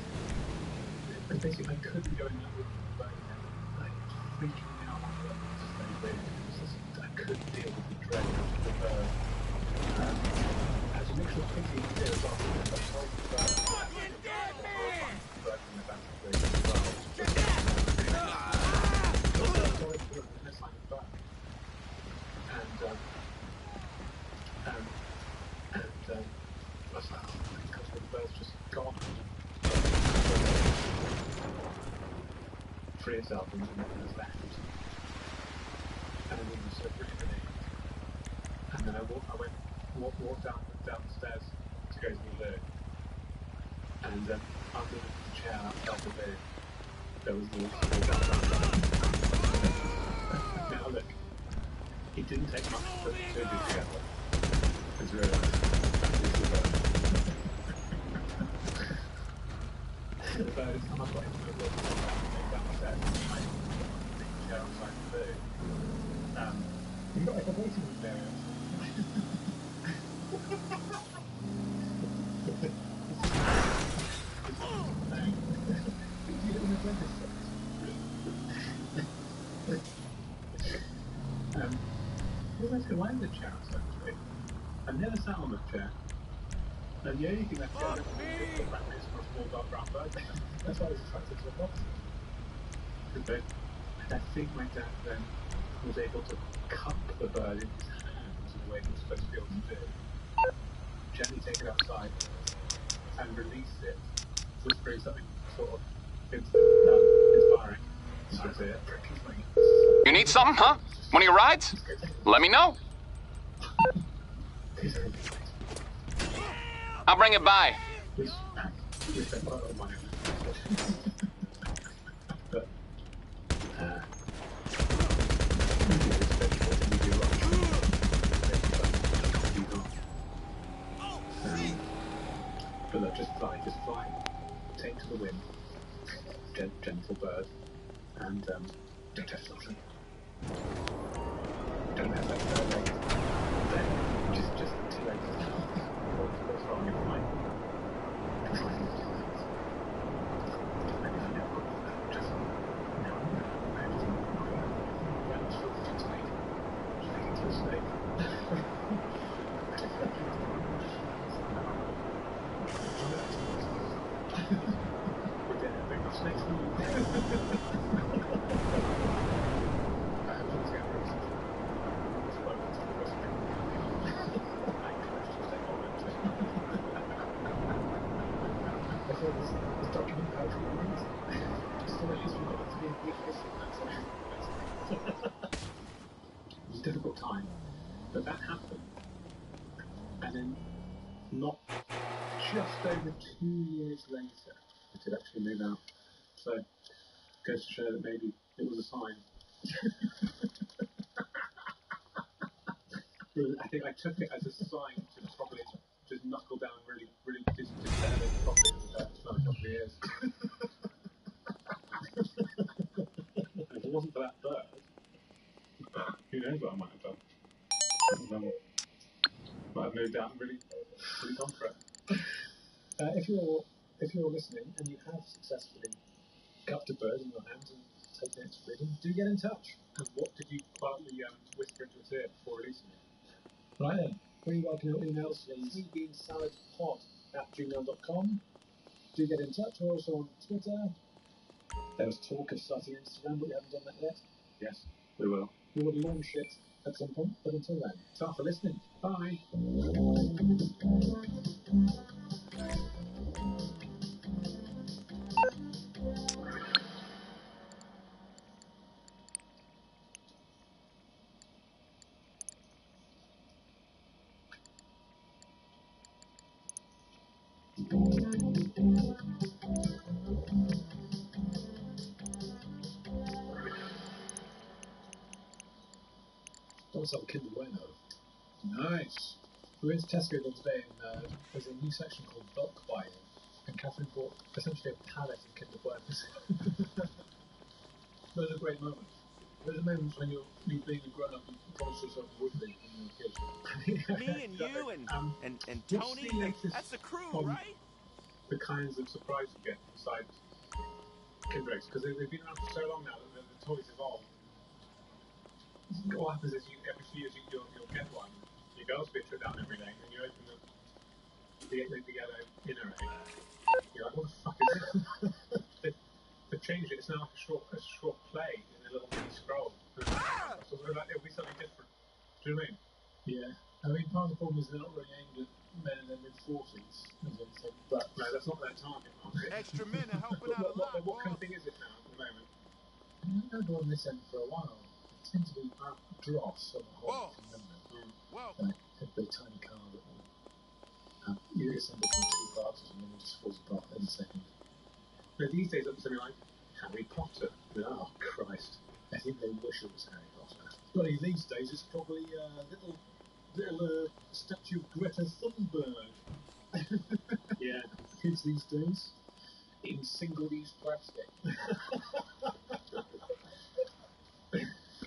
basically I couldn't go in that room alone. I was freaking out. I couldn't deal with the dread of the bird. As a mixture of pity and fear as well. I was like, oh my God, the bird's just gone. Free itself and it's left. And then it was so really relieved. And then I walked downstairs to go to the loo. And under the chair outside the loo, there was the Now look, it didn't take much to put the two together. To realise that was the bird. The bird has come up like the room downstairs and the chair outside the loo. You've got like a waiting room there. Why is the chair outside the loo? I've never sat on a chair. And the only thing that chair doesn't do is the fact is for a small dark brown bird. That's why I was attracted to the box. I think my dad then was able to cup the bird in his hands in a way he was supposed to be able to do. Gently take it outside and release it, whispering something sort of inspiring. So I say, You need something, huh? One of your rides? Let me know. I'll bring it by. But look, just fly, take to the wind, gentle bird, and don't have something. Don't have that third leg. Then just two legs. What's wrong with mine? Try and do that. And if you never got that, just no, I'm just sort of just make it to a snake. We're dead. Big enough snakes for you. This document how to read just so that it's got to be a weakness. It was a difficult time, but that happened. And then, not just over 2 years later, I did actually move out. So, goes to show that maybe it was a sign. I think I took it as a sign to probably just knuckle down really just declare it properly for another couple of years. If it wasn't for that bird, who knows what I might have done. Might have moved out and really gone for it. If you're listening and you have successfully cupped a bird in your hands and taken it to freedom, do get in touch. And what did you quietly whisper into its ear before releasing it? Right then, we welcome your emails to threebeansaladpod@gmail.com. Do get in touch. We're also on Twitter. There was talk of starting Instagram, but we haven't done that yet. Yes, we will. We will launch it at some point, but until then, thanks for listening. Bye. Also, Kinder Bueno. Nice. We went to Tesco the other day and there's a new section called bulk buying, and Catherine bought essentially a pallet of Kinder Buenos. Those are great moments. Those are moments when you're being a grown up, you promise yourself you would be when you were a kid. Me and you and Tony, that's the crew, right? The kinds of surprises you get besides Kinder Eggs, because they've been around for so long now that the toys evolve. What happens is every few years you'll get one. Your girls be a trip down every day, and then you open them, the yellow inner egg. You're like, what the fuck is this? They've changed it. It's now like a short play in a little mini scroll. So it'll be something different. Do you know what I mean? Yeah. I mean, part of the problem is they're not really aimed at men in their mid-40s, but no, that's not their target market. Extra men are helping out a lot. What kind of thing is it now at the moment? I've had on this end for a while. It tends to be dross on the whole. Like a tiny car that will you assemble from two parts and then it just falls apart in a second. But these days, it's something like Harry Potter. Oh, Christ. I think they wish it was Harry Potter. Bloody these days, it's probably little statue of Greta Thunberg. Yeah. Kids these days, in single-use plastic.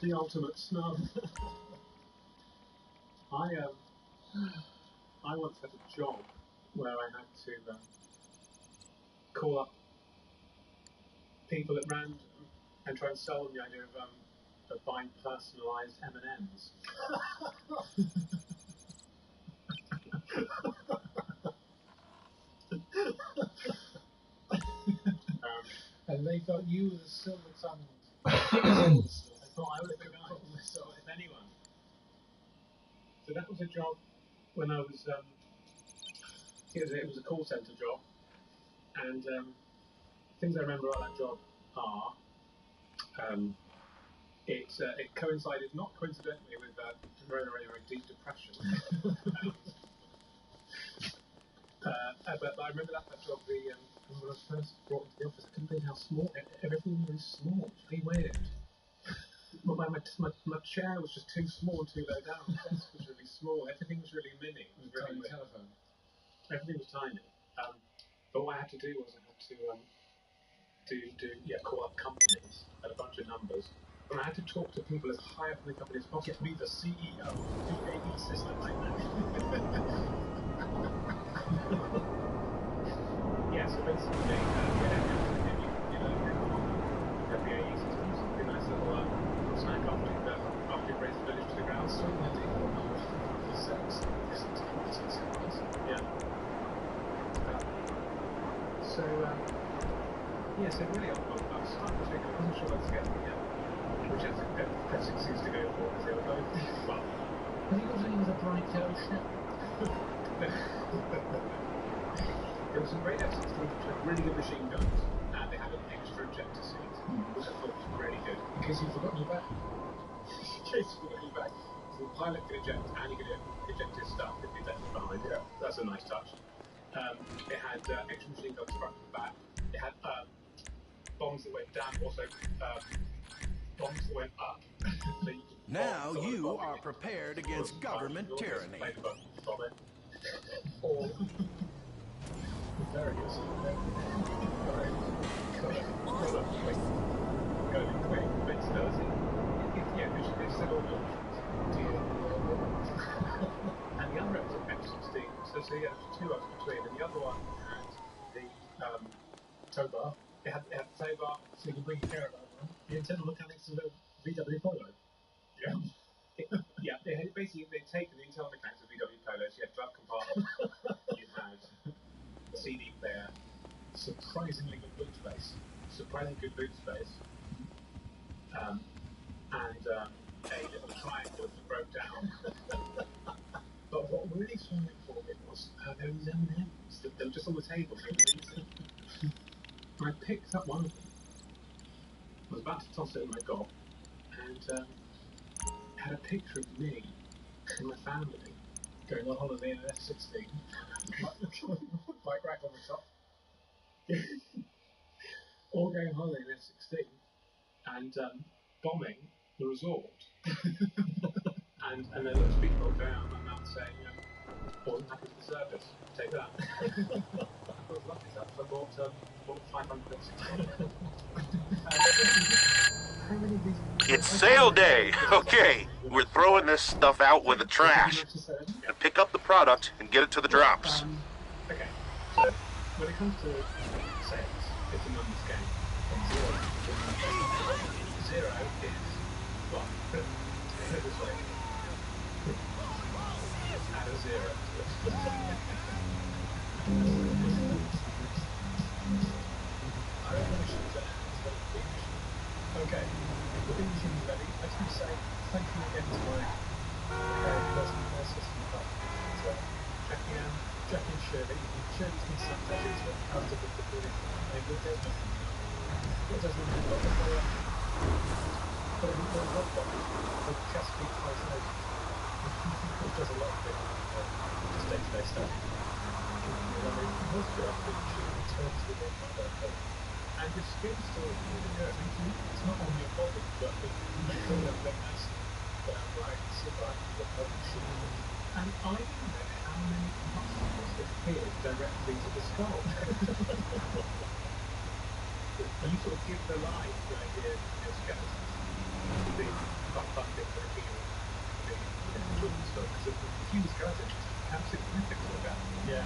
The ultimate snub. I once had a job where I had to call up people at random and try and sell them the idea of buying personalised M&Ms. And they thought you were the silver-tongued. I thought I was the guy who sold if anyone. So that was a job when I was. It was a call centre job, and things I remember about that job are it coincided, not coincidentally, with very deep depression. But I remember that job. When I was first brought into the office, I couldn't believe how small everything was. Small, it's really weird. My chair was just too small and too low down. The desk was really small. Everything was really mini. It was really tiny telephone. Everything was tiny. But what I had to do was I had to call up companies at a bunch of numbers, and I had to talk to people as high up in the company as possible. Get me the CEO of the AE system right now. Yeah, so basically, every AE system, something nice little snack after you raise the village to the ground. So the deal of sex isn't sex. Yeah. So really, I was starting to think I wasn't sure I was getting which F6 seems to go for, because they were both, well, I think it was when he was a bright yellow ship. There were some great F6 which had really good machine guns, and they had an extra ejector seat, which I thought was really good. In case you've forgotten your bag. In case you've forgotten your bag. the pilot can eject and you can eject his stuff if he's left behind. Yeah, that's a nice touch. It had extra machine guns front and back. It had bombs that went down, also bombs that went up. So you could Now you are prepared against government tyranny. Or very good. Going quick, flexibility. Yeah, it's still all and the other was F-16, so yeah, there's two ups between, and the other one had the tow bar. It had the tow bar, so you can bring your caravan on. The internal mechanics of a VW Polo. Yeah. Basically, they'd taken the internal mechanics of VW Polos. You had glove compartment, you had a CD player, surprisingly good boot space, and a little triangle that broke down. But what really swung it for me was there were these M&Ms. They were just on the table. I picked up one of them. I was about to toss it in my gob, and had a picture of me and my family going on holiday in an F-16. Bike rack on the top. All going on holiday in an F-16 and bombing the resort. and then there was people going out on my mouth saying, wasn't happy with the service. Take that. I was lucky that I bought 500 It's sale day. Okay, we're throwing this stuff out with the trash. And pick up the product and get it to the drops. Okay, so when it comes to sales, it's a numbers game. Zero is, well, put it this way. Add a zero. Okay, the big machine is ready. I just want to say thank you again to my personal assistant department. Jackie and Shirley. Shirley's been sucked out into it out of the building. They will do nothing. What does mean they've got the fire? But it will not got the Chesapeake Price Note. Which does a lot of things, just day-to-day stuff. Most of it up in terms of the and the skills still, it's not on your body, but the nice rights about the machine. And I don't know how many muscles appeared directly to the skull. And you sort of give the lie to the idea of your skeleton to be bumping for a heel, between the stuff. Because the human skeleton is absolutely perfect for that. Yeah.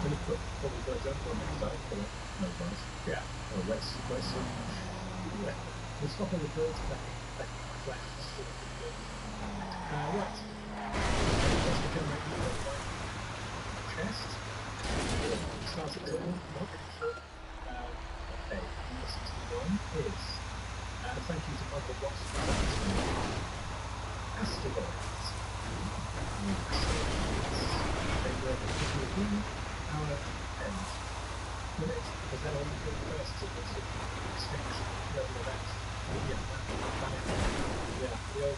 When you put probably for example on next time for no price. Yeah. Or let's yeah. We'll stop on the birds back flat. Right. First we can make the chest. Starts at the top. Not really sure. Okay. Number 61 is thank you to Michael Watson for asteroids. They were our end. Minutes, because they're only the first to the extinction level event. Yeah, the old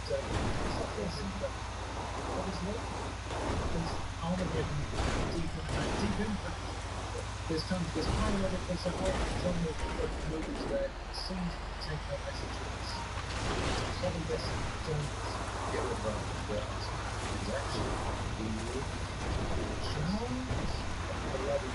obviously, there's Armageddon, deep impact. There's biological movies where it seems to take our messages. Some of this don't get rid of our words. It's actually the challenge. The bloody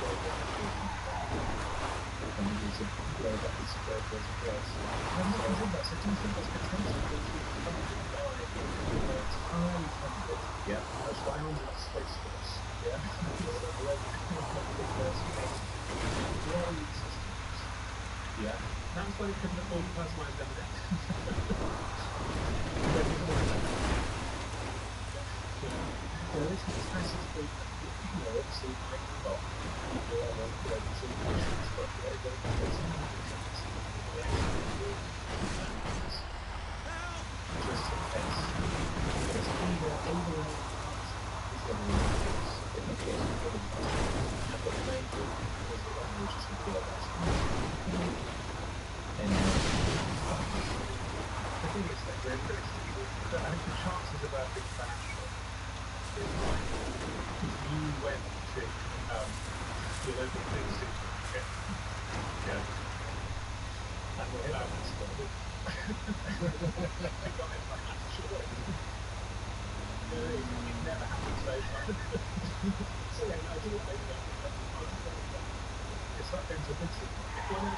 and use a where that is where it goes across. I'm not sure that, so do you think there's potential to be funded by it's highly funded? Yeah. That's why I'm on Space Force. Yeah. Yeah. That's why they couldn't afford personalised evidence. There is this passage that obviously make the box. I think the chances of our big bang got it, like, I'm sure. It never happened so far. So yeah, no, I do like that. It's like going to a big supermarket. Well, no,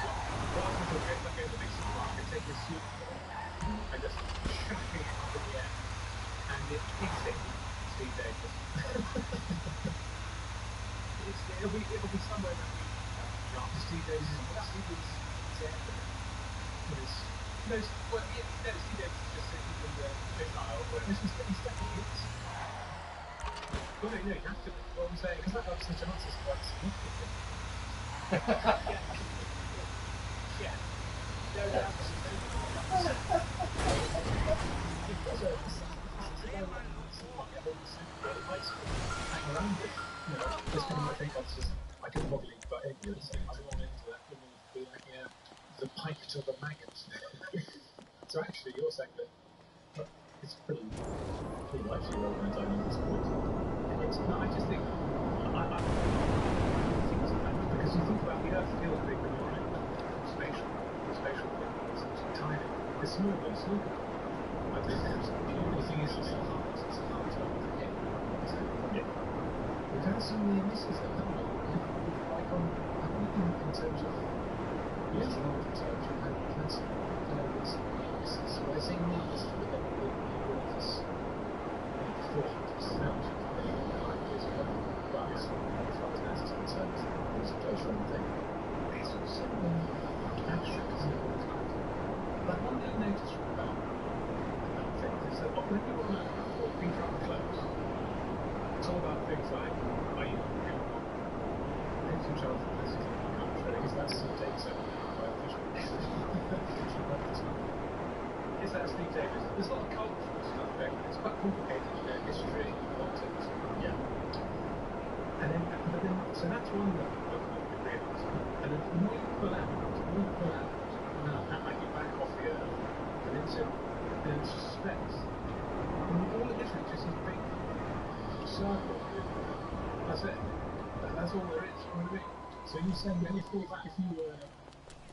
rather than like going to a big supermarket, take your superball and just chucking it up in the air, and it hitting Steve Davis. It'll be somewhere that we after Steve Davis is there. Steve Davis is just sitting in the fish aisle, but he's definitely is. Well, no, you have to be. What I'm saying, because that ups the chances quite significantly. Yeah. No, absolutely. Because of the supermarket, all the supermarket, it might sort of hang around it. This one I think that's just like a wobbly but ignorance. I don't want into that. It would be like, the pike to the maggot. So actually, you're saying that it's pretty likely we're going to die in this point. No, I just think because you think about the Earth feels big when you're in spatial timing. It's small, but it's small. But the thing is, it's hard to forget. We've had so many misses, though, haven't we? Like in terms of astronomical terms, we've had some misses. So I think this is the universe 400,000 years ago. But as far as NASA is concerned, it's a close run thing. It's also abstract, isn't it? But one thing I noticed about that thing is that when you want to hold things up close, it's all about things like, are you taking charge of this? Is that Steve Davis by official? Is that Steve Davis? There's a lot of cultural stuff going on. It's quite complicated, history, politics. Yeah. So that's one that we realise. And then the more you pull out, and then like you back off the Earth, and it's just space. And all it is just this big circle. That's it. That's all there is. You know what I mean? So you're saying that if you were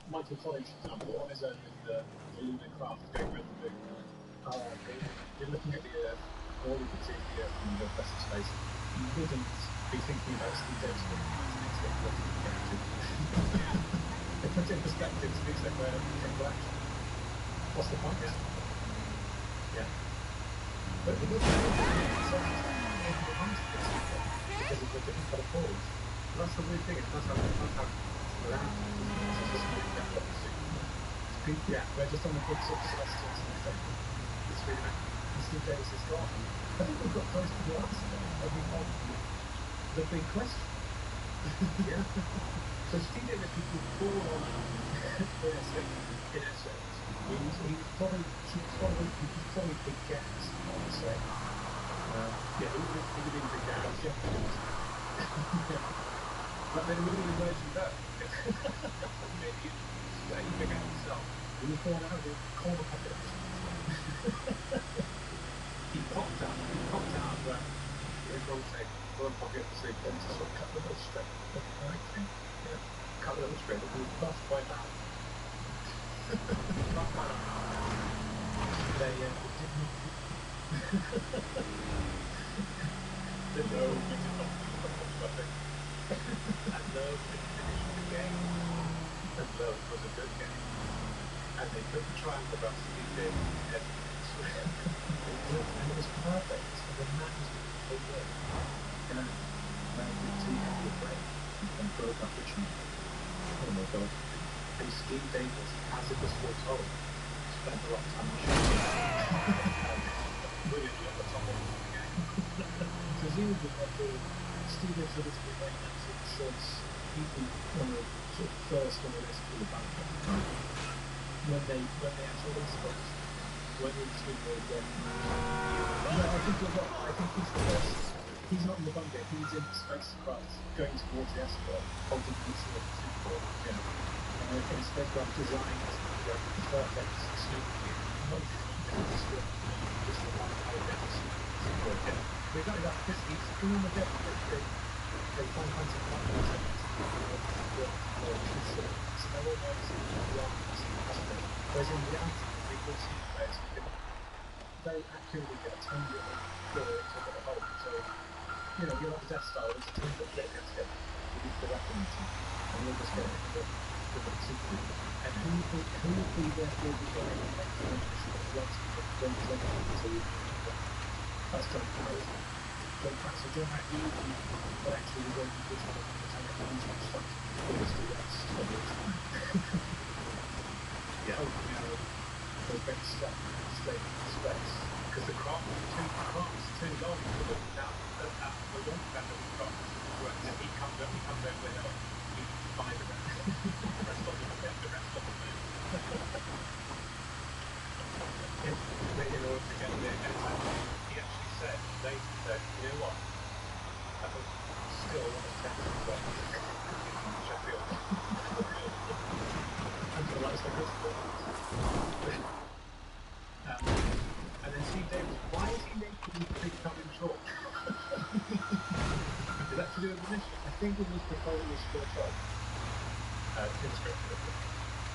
Michael Collins, for example, on his own in the lunar craft going around the moon, you're looking at the Earth, all you can see is the Earth from the rest of space. You wouldn't be thinking about Steve Davis being It puts it in perspective to be somewhere in action. What's the point? Yeah. But it looks like because of the different colour balls. That's the weird thing, that's how around. Yeah, we're just on the big sort of celestials and stuff. It's really nice. And Steve Davis is gone. I think we've got close to the answer there. The big question. Yeah. So Steve Davis was born on in a sense. He's probably big gas, I would say. Yeah, he would have been big gas. But then he would have been virgin birth. Maybe he figured out himself. He was born out of the coal apocalypse. He popped out of that. Everyone say, well, pocket the sleep, then to sort of cut the little strip. Cut the little strip, it was buffed by that. They didn't. The no, we did not do nothing. And no, we finished the game. And no, it was a good game. And they took the triumph about Steve Davis and it was perfect. And the man was so good. And the team had to break and broke up the chain. Oh my god. And Steve Davis, as it was foretold, spent a lot of time on the show. Really at the top of the game. Presumably, Steve Davis was a very natural choice. He'd be one of the sort of first on the list for the band at the time. When they actually exposed, when he was doing the no, I think you're right. I think he's the first. He's not in the bunker. He's in the spacecraft going towards the asteroid, holding the sort of super. Yeah. And I think the spacecraft designed the perfect sleep gear. Not just the one elegant super. Yeah. But exactly that, because he's in the depth that they find hunting partners. So they're always beyond the asteroid. Whereas in reality, the people single players, you can very accurately get a tiny little door into a little hole. So, you know, you're on the Death Star, there's a tiny little bit you have to get with the weapon into, and you'll just get it with the secret. And who will be therefore the guy who makes the mission that blocks people? Don't jump until you that's John Pratt, isn't it? John Pratt. So John Pratt, but actually the way you push on the tank comes from stuff is the rest of the time. Yeah. Opening arrow, so very straight into space. Because the craft is too long to look down the launch pad of the craft. Right, so he comes out with a you find the rest of the moon. In order to get there, he actually said, later said, you know what? I think still want to test the way in Sheffield. Until that's the crystal. And then Steve Davis, why is he naked with big coming short? Is that to do with the mission? I think it was before it was split up.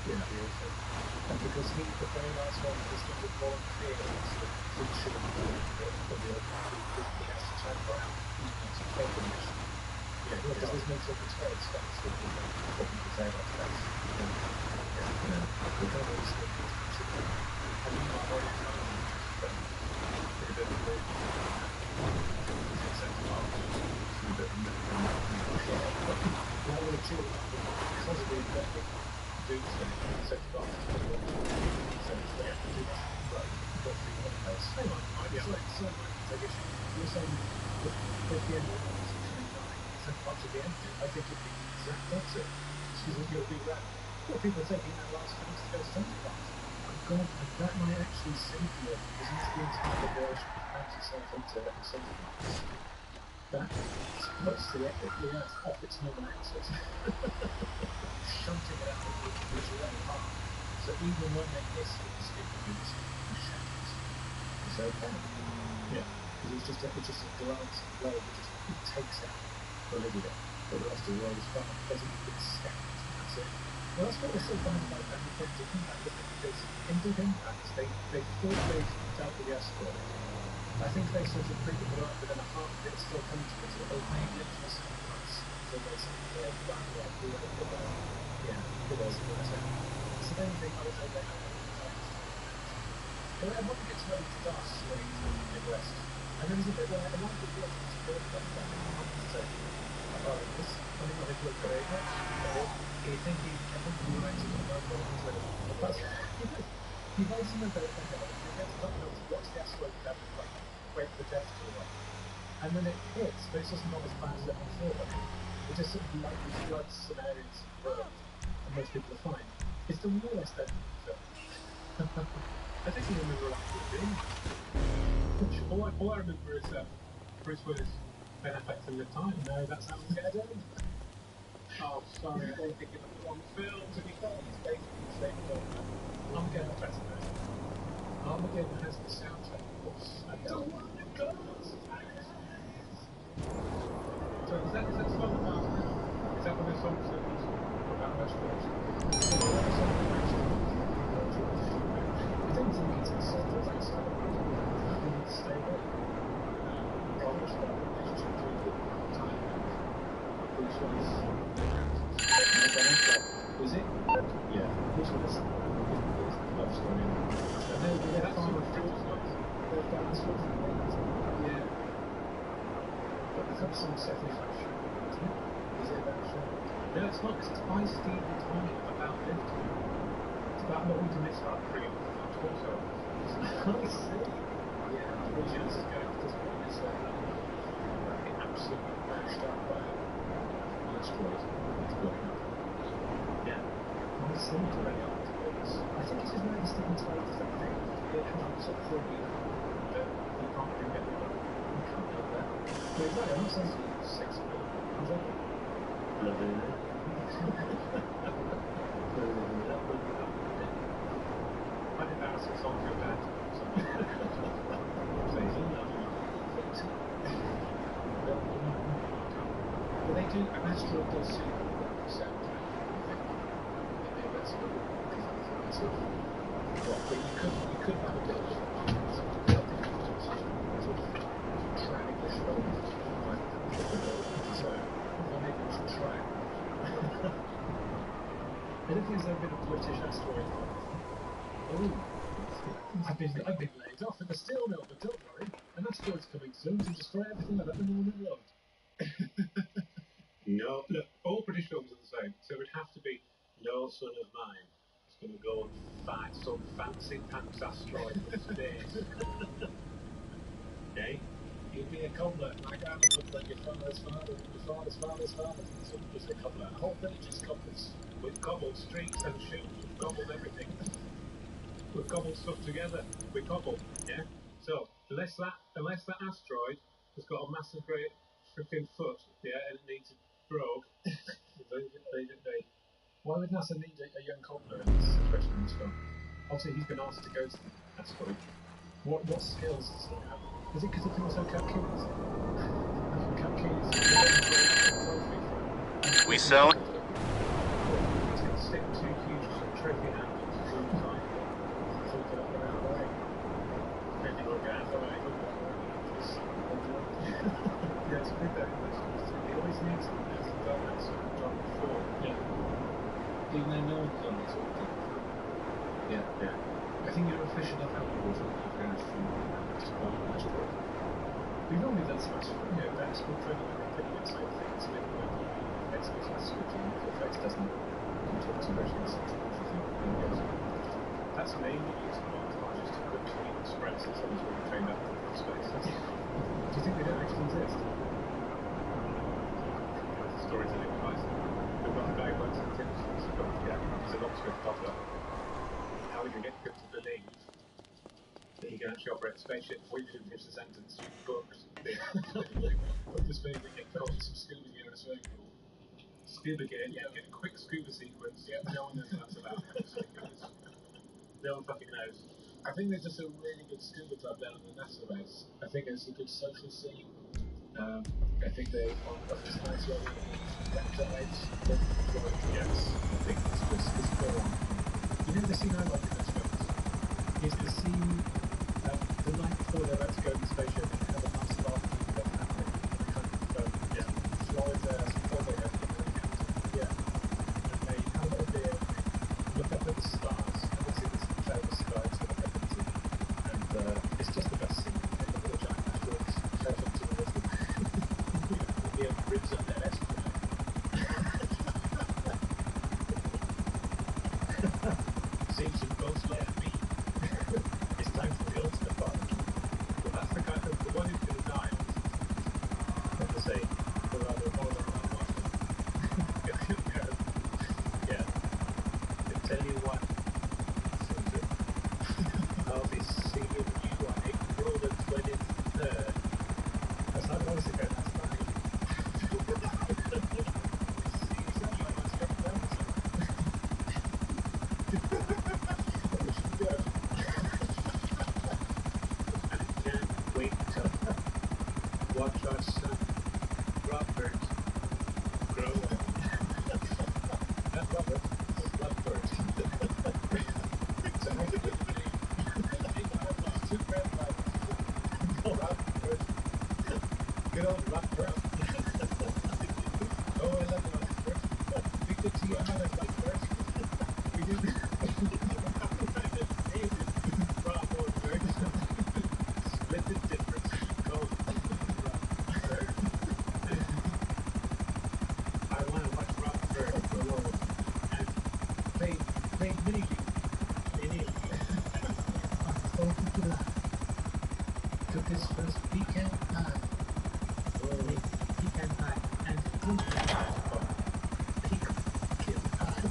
Yeah, and because the very last one was just a volunteer, so he should have done it, he has to turn around to take the mission. Yeah, because there's no talking space, that's what people say about space. Yeah. The trouble is that and you might already know but a bit of a bit why would a chill because of the effective doomsday set the box to the so they have to do that right got through one place so you're saying at the end of 699 set the box at the end I think it'd be exact opposite you'll be right what people are taking that last phase to go to center box God, that might actually save you because that's the entire version of bounce yourself into center box that puts the Earth off its normal axis shunting it out with your own arm. So even when they miss it, it shatters. It's okay. Yeah. Because it's just a glancing blow that it takes out Bolivia, but the rest of the world is fine. It doesn't get scattered. That's it. Well, that's what they're so funny about that in Deep Impact, isn't it? Because in Deep Impact, they thought they dealt with the asteroid. I think they sort of creeped it up, but then a half of it's still coming to us, so they may get to the same place. So they say, yeah, it was so then you think, oh, okay, they know but then when it gets ready to dust, where he's in the Midwest, and then there's a bit where a lot of people look at the bird like that, and say, oh, this, I think I've looked at it, do you think he writes it on the but he writes in the bird like that, he gets up and watch the asteroid down and like, wait for the death to arrive. And then it hits, but it's just not as bad as it before. It just sort of lightly floods some areas of the world, and most people are fine. It's the worst ending of the film. I don't even remember actually being all I remember is Bruce Willis, Ben Affleck and the time. No, that's Armageddon. Oh, sorry, I don't think it was the wrong film. To be fair, it's basically the same film. Armageddon's better though. Armageddon has the soundtrack, of course. And oh my God! So is that the song about? Is that one of the songs that was about vegetables? I don't think it's a song that's stable. Problems about the relationship between the time and Bruce Willis. Was it? Yeah, Bruce Willis. Love story. And then we get Farmer Fridge's life. They've done this sort of thing. Yeah. But the cup song set is like is it about show? No, it's not, because it's by Stephen Tommy about lifting. It's about not wanting to miss out bringing the torso. I see. Yeah, Bruce Willis is going to just want this being absolutely mashed up by an asteroid that's blowing up. Yeah. I see already afterwards. I think it's just really Stephen Tommy does that thing. It comes up for you that you can't bring it over. You can't do that. But exactly, I'm not saying to you 6 million. I'm saying loving it. I think that was a song for your dad. But they do, an asteroid does seem the soundtrack, I think. Maybe that's a good But you could have a bit of trying the show. So maybe we should try. I don't think there's ever been a British asteroid. Oh, I've been laid off in the steel mill, but don't worry, an asteroid's coming soon to destroy everything I've ever known and loved. No, look, all British films are the same, so it would have to be No Son of Mine. It's going to go and fight some fancy pants asteroid from space. Okay? You'd be a cobbler. My dad looked like your father's father, and your father's father's father. So he's a cobbler. A whole village is cobblers. We've cobbled streets and shoes, we've cobbled everything. We've cobbled stuff together. We cobble, yeah? So, unless that asteroid has got a massive great freaking foot, yeah, and it needs it broke, leave it be. Why would NASA need a young cobbler in this situation in this film? Obviously, he's been asked to go to the asteroid. What skills does he have? Is it because he can also cut keys? Cut keys. We sell it? He's going to stick two huge trophy handles through the line. So he can up and out of the way. Maybe look out the way. Yeah, it's good though. He always needs them. He's done that sort of job before. Yeah. Even though no one's done that sort of thing. Yeah. I think you're efficient enough outdoors if you're going to asteroid. We've normally done some asteroid training and they're pretty good side things. So maybe like experts asteroid training if your face doesn't talk too much in the center. That's mainly used for montages to quickly express that someone's really trained up for space. Do you think they don't actually exist? Storytelling device. We've got a guy who works in intelligence, but he's an Oxford doctor. How we can get him to believe that he can actually operate a spaceship before he finishes the sentence, books. Put this baby and get caught in some scuba gear in a swimming pool. Scuba gear, yeah, get a quick scuba sequence. Yeah, no one knows what that's about. No one fucking knows. I think there's just a really good scuba club down at the NASA base. I think it's a good social scene. I think they offer this nice weather and dives. Yes, I think it's full on. You know the scene I like in those films? Is the scene the night before they're about to go in the spaceship and have a nice barbecue with their family. And kind of Florida, before they have the helicopter. Yeah. And they have a little beer and they look up at the stars and they see this incredible sky to look up into. And it's just the best scene. They look at the giant asteroids, shout up to the rest of them. Yeah, ribs up their asteroid. Seems some ghost like me. It's time for the ultimate barbecue. But that's the kind of the one who's going to die. Not to say, the rather more than one watching. Yeah. I tell you what, Susan, I'll be seeing you on April the 23rd. That's not months ago, that's fine. Wait to watch our son Robert grow up. Not Robert, Bloodbird. So make a good name. Two grandfathers. Robert. Good old Robert. Oh, I love Robert. Victor T. Allen, Robert. We did Robert. Split the difference. Go Robert. I want to watch Robert grow up and play mini league. Took his first pecan pie. Pecan pie and fruit pie. Pecan pie.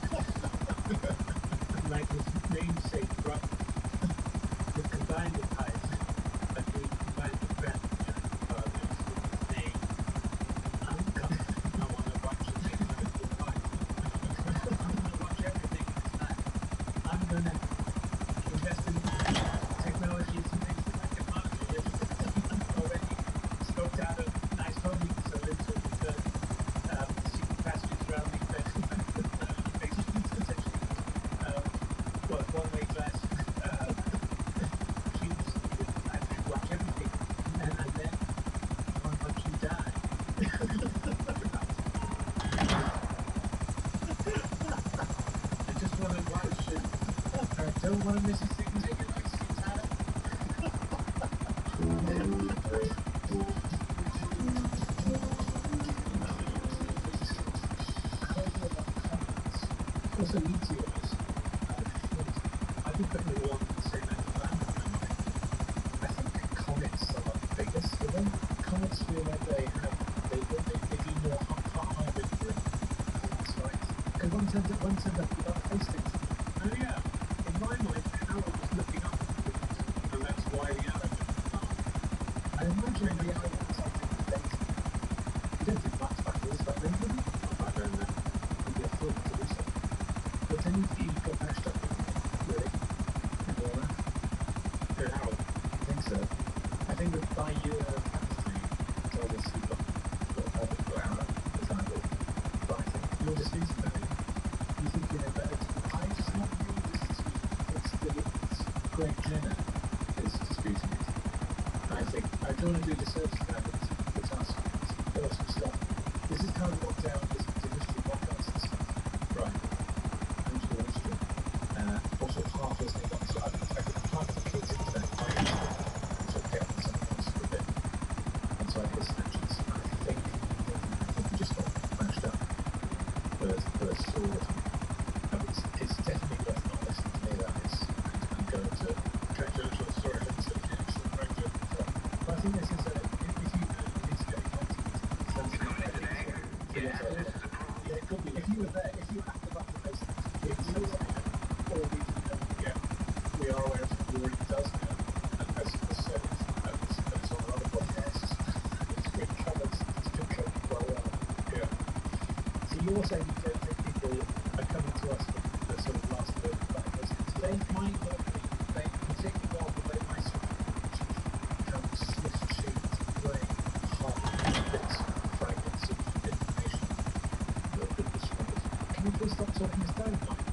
Like his namesake, Robert. We combined the pies, but we combined the bread. Name. I'm coming. I want to watch the thing like the pie. I want to watch everything this time. I'm going to invest in technologies and things that I can monitor this. Already scoped out a nice home you can sell into with the secret passages around the basement, essentially. One-way glass don't want to miss a thing. Take your nice seat, Tyler. Also, meteors. I've been putting it on the same end of that. I think comets are like the biggest of them. Comets feel like they do more hard for that's right. Because one turns up without face things. Oh yeah. In my mind, Howard was looking up at the wind, and that's why the arrow went up. I imagine the arrow was something dating. You don't do much back then, do you? Back then, would be a fool to do so. But then you got mashed up, really. And all that. Good Howard. I think so. I think that by your chemistry, told us you've got a good arrow, as I would. But I think you're disputing that. You think you know better. I just not really disputing. It's Greg Jenner is disputing it. I think I don't want to do a disservice to that, but it's us. It's awesome stuff. This is how we got down listening to history podcasts and stuff. Right. History. Also half listening on, so I've half the kids into that so I get something else for a bit. And so I hear snatches. I think we just got mashed up for a sword. It's definitely worth not listening to me, that is. I'm going to check Joshua story and say, very good. But I think this is if you integrate content, yeah, it could be. If you were there, if you were at the button basically, it would say, or we are aware of the already does know, and as was said, it's on another podcast, it's been covered quite well. Yeah. So you're saying you don't think people are coming to us for the sort of last word about this? They might not be, particularly well, but they might sort of come swift shoot, playing hard bits, fragments of information that could be destroyed. Can we please stop talking this down, Mike?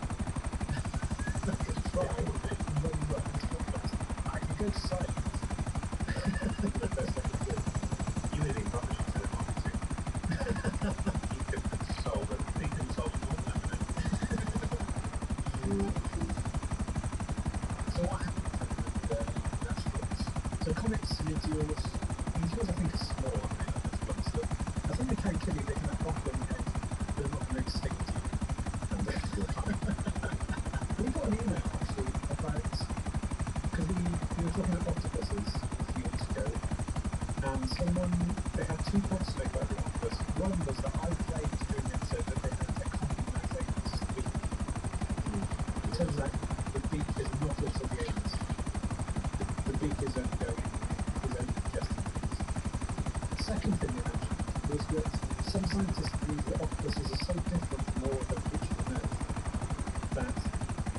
I can go to silence. The best I can do. You really rubbish into the marketing. You can solve it. You can solve it all now. So what happened with asteroids? So comets and meteors I think are small, I think they can kill you, they can have bomb them and they're not going to extinct you. And you're fine. We got an email actually about, because we were talking about octopuses a few weeks ago, and they had 2 points to make about the octopus. One was that I claimed during the episode that they had a compromising beak. It turns out the beak is not also the anus. The beak is only going, is only just the anus. The second thing they mentioned was that some scientists believe that octopuses are so different from all other creatures on Earth that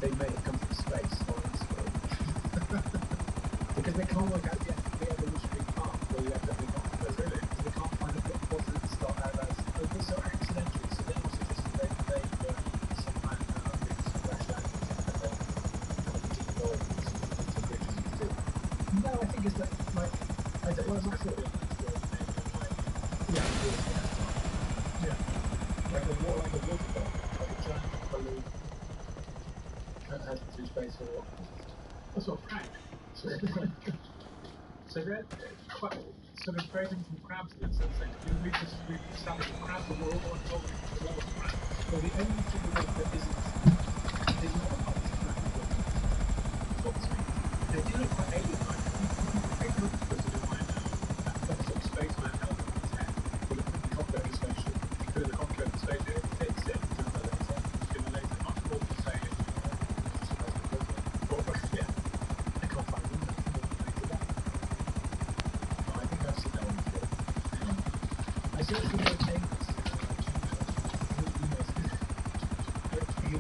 they may have come from space or an asteroid. Because they can't work out yet the evolutionary path where you end up with octopus, really. They can't find a bit of what didn't start out as. It was so accidental, so they also just they somehow been splashed out and then devolved into creatures you do. No, I think it's that, like, well, I'm not sure what an asteroid may be like. Yeah. Like a water ball, like a giant balloon. Had to space for what? That's what Frank. So they're quite sort of very different from crabs in that sense. We've established that crabs are more orthogonal to all of crabs. Well, the only thing that is not a part of crab is what they do look quite alien-like. They can look supposed to do right now. That sort of spaceman helmet on his head. But look at the cockpit of the spaceship. You put in the cockpit of the spaceship, it fits it to the laser. Stimulates it much more to say it. Yeah. I can't find them. I think I've seen that one before. I searched for more tables. He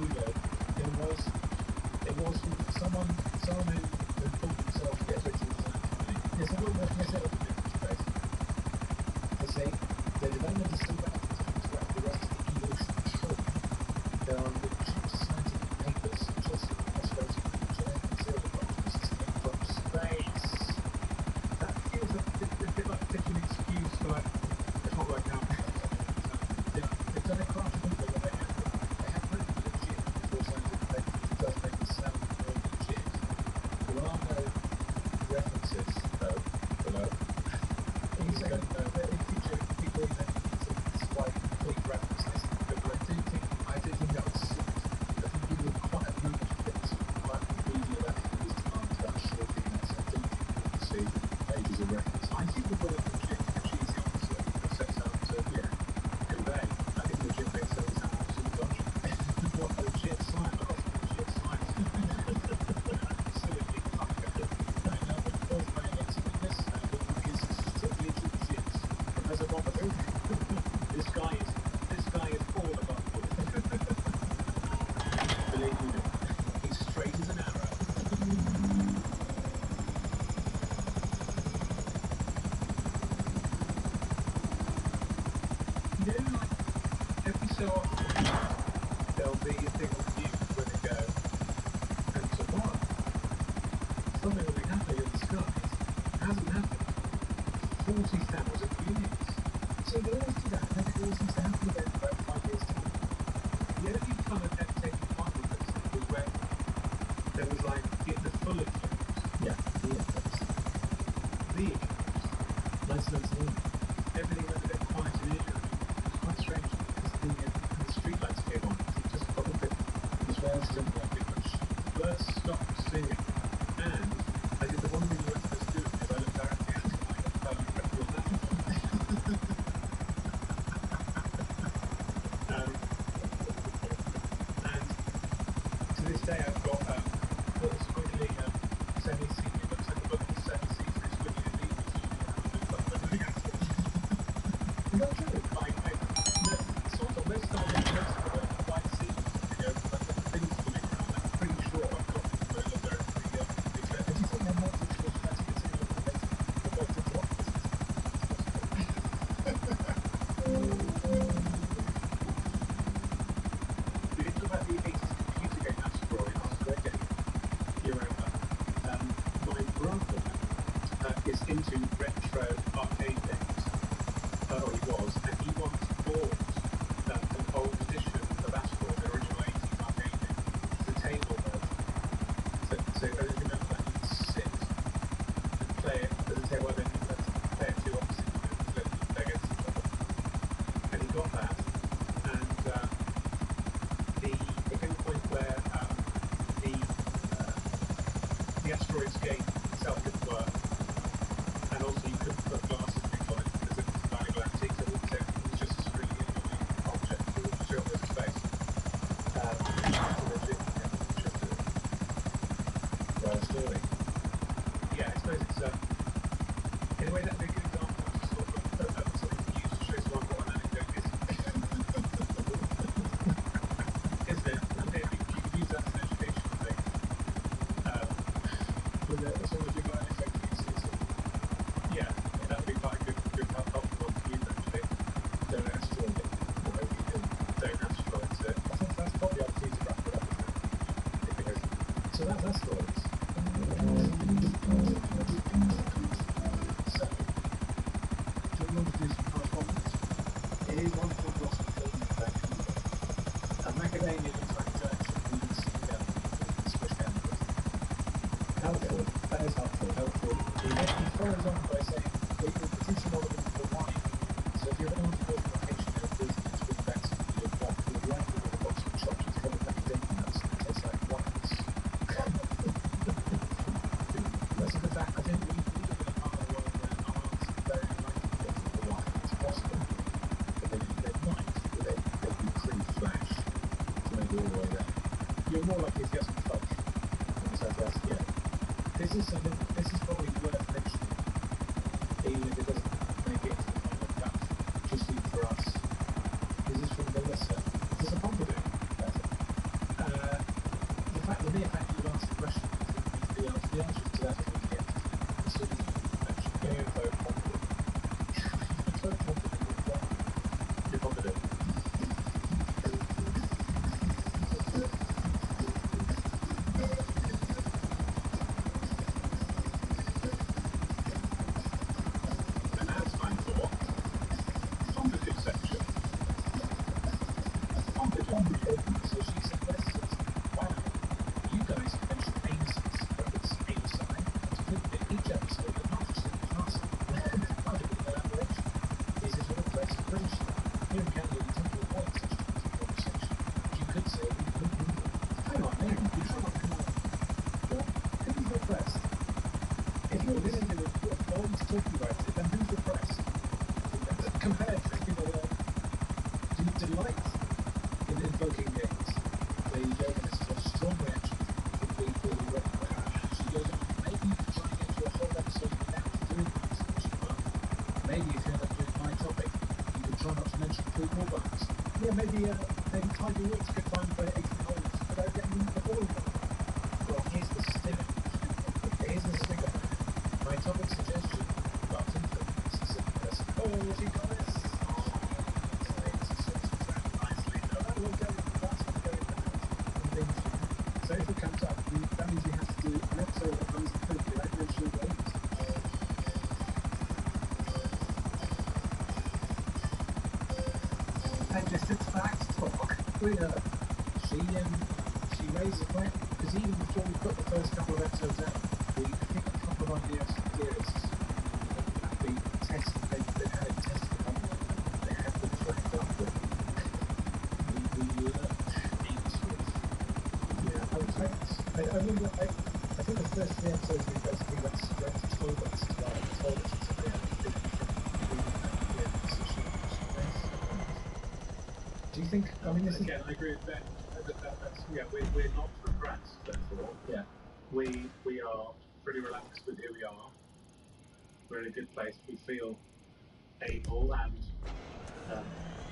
He's straight as an arrow. You know, like, every so often, there'll be a thing on the news where they go, and tomorrow, something will be happening in the skies. It hasn't happened. 40,000 units. So they always do that, and then it always seems to happen again in about 5 years' time. The only kind of kept taking part with this was when there was like the full eclipse. Yeah, the eclipse. The eclipse. 1999. Everything went a bit quiet in Israel. It was quite strange because the streetlights came on. It just got a bit. The birds didn't like it much. The birds stopped singing. And I did the one thing you weren't supposed to do because I looked directly at it and I got perfect record that. And to this day I've got a squiggly semi-seat. It looks like a book with semi-seats and squiggly elite. Is that true? Sort of. Most of the white seats, like the things swimming around. I'm pretty sure I've got when I look there at the eclipse. Do you think they're more digital than to continue the boat to drop? We did talk about the 80s computer game Asteroid. That's a great game. You remember? My brother is into retro arcade games. Or he was, and he once bought an old edition of Asteroid, the original 80s arcade game, the table version. So I don't remember that. You could sit and play it at the table, and then you could play it two opposite groups, play against each other. And he got that, and there came a point where the Asteroids game itself didn't work, and also you couldn't put glasses on it because it was a valuable antique, so it was just a really annoying object to show up in space. So legit, interested in a story. Yeah, I suppose it's in a way that'd be a good example of sort of something to use to show someone what an anecdote is. Isn't it? And then you could use that as an educational thing. As long as you've got an effective use. Yeah, that would be quite a good helpful one to use actually. Don't asteroid it. Or maybe you can don't asteroid it. I think that's probably up to you to wrap it up, isn't it? So that's asteroids. So, do you want to do some correspondence? It is wonderful gossip film about macadamia looks like Jackson needs switch down. Helpful. That is helpful. He follows on by saying that you can produce a lot of them for wine. So if you ever want to go to a location there, please with bets you would like to go to box and shops with full of macadamia nuts that taste like wines. That's a good fact. I think we live in a part of the world where our answers are very unlikely to go for wine. It's possible. But they might, but they'd be pretty flash to make it all the way there. You're more likely to get some fudge in the southwest, yeah. This is probably worth mentioning, even if it doesn't make it into the final cut, just even for us. This is from Melissa. Is this a pompadour? The mere fact that you asked the question means the answer to that is yes. As soon as you mention going for pompadour. Vote pompadour, you're pompadour. And now it's time for pompadour section. Pompadour. So she said, wow, you guys have mentioned anuses, but it's anusi. It's good that each episode you're not just in the class. Quite a bit of elaboration. Is it all dressed British? Here in Canada, we tend to avoid such kinds of conversation. You could say we could move them. Hang on, Mary, you try not to come on. Well, who's repressed? If you're listening to no one's talking about it, then who's repressed? Compared to people that do delight in invoking games, where you go and it's a strong reaction from people who recognize. She goes, maybe you could try and get to a whole episode without doing this. Maybe if you end up doing my topic, you could try not to mention food or bugs. Yeah, maybe Tiger Woods could find for 18 holes without getting through her. She raised the point, because even before we put the first couple of episodes out, I think a couple of ideas had been tested, they had it tested on, they had been flagged up, but we lurch into it. Yeah, I think the first 3 episodes we basically went straight to toilets to like toilets and something else. Do you think, I mean, this again, I agree with Ben, we're not repressed, therefore. Yeah. We are pretty relaxed with who we are. We're in a good place. We feel able and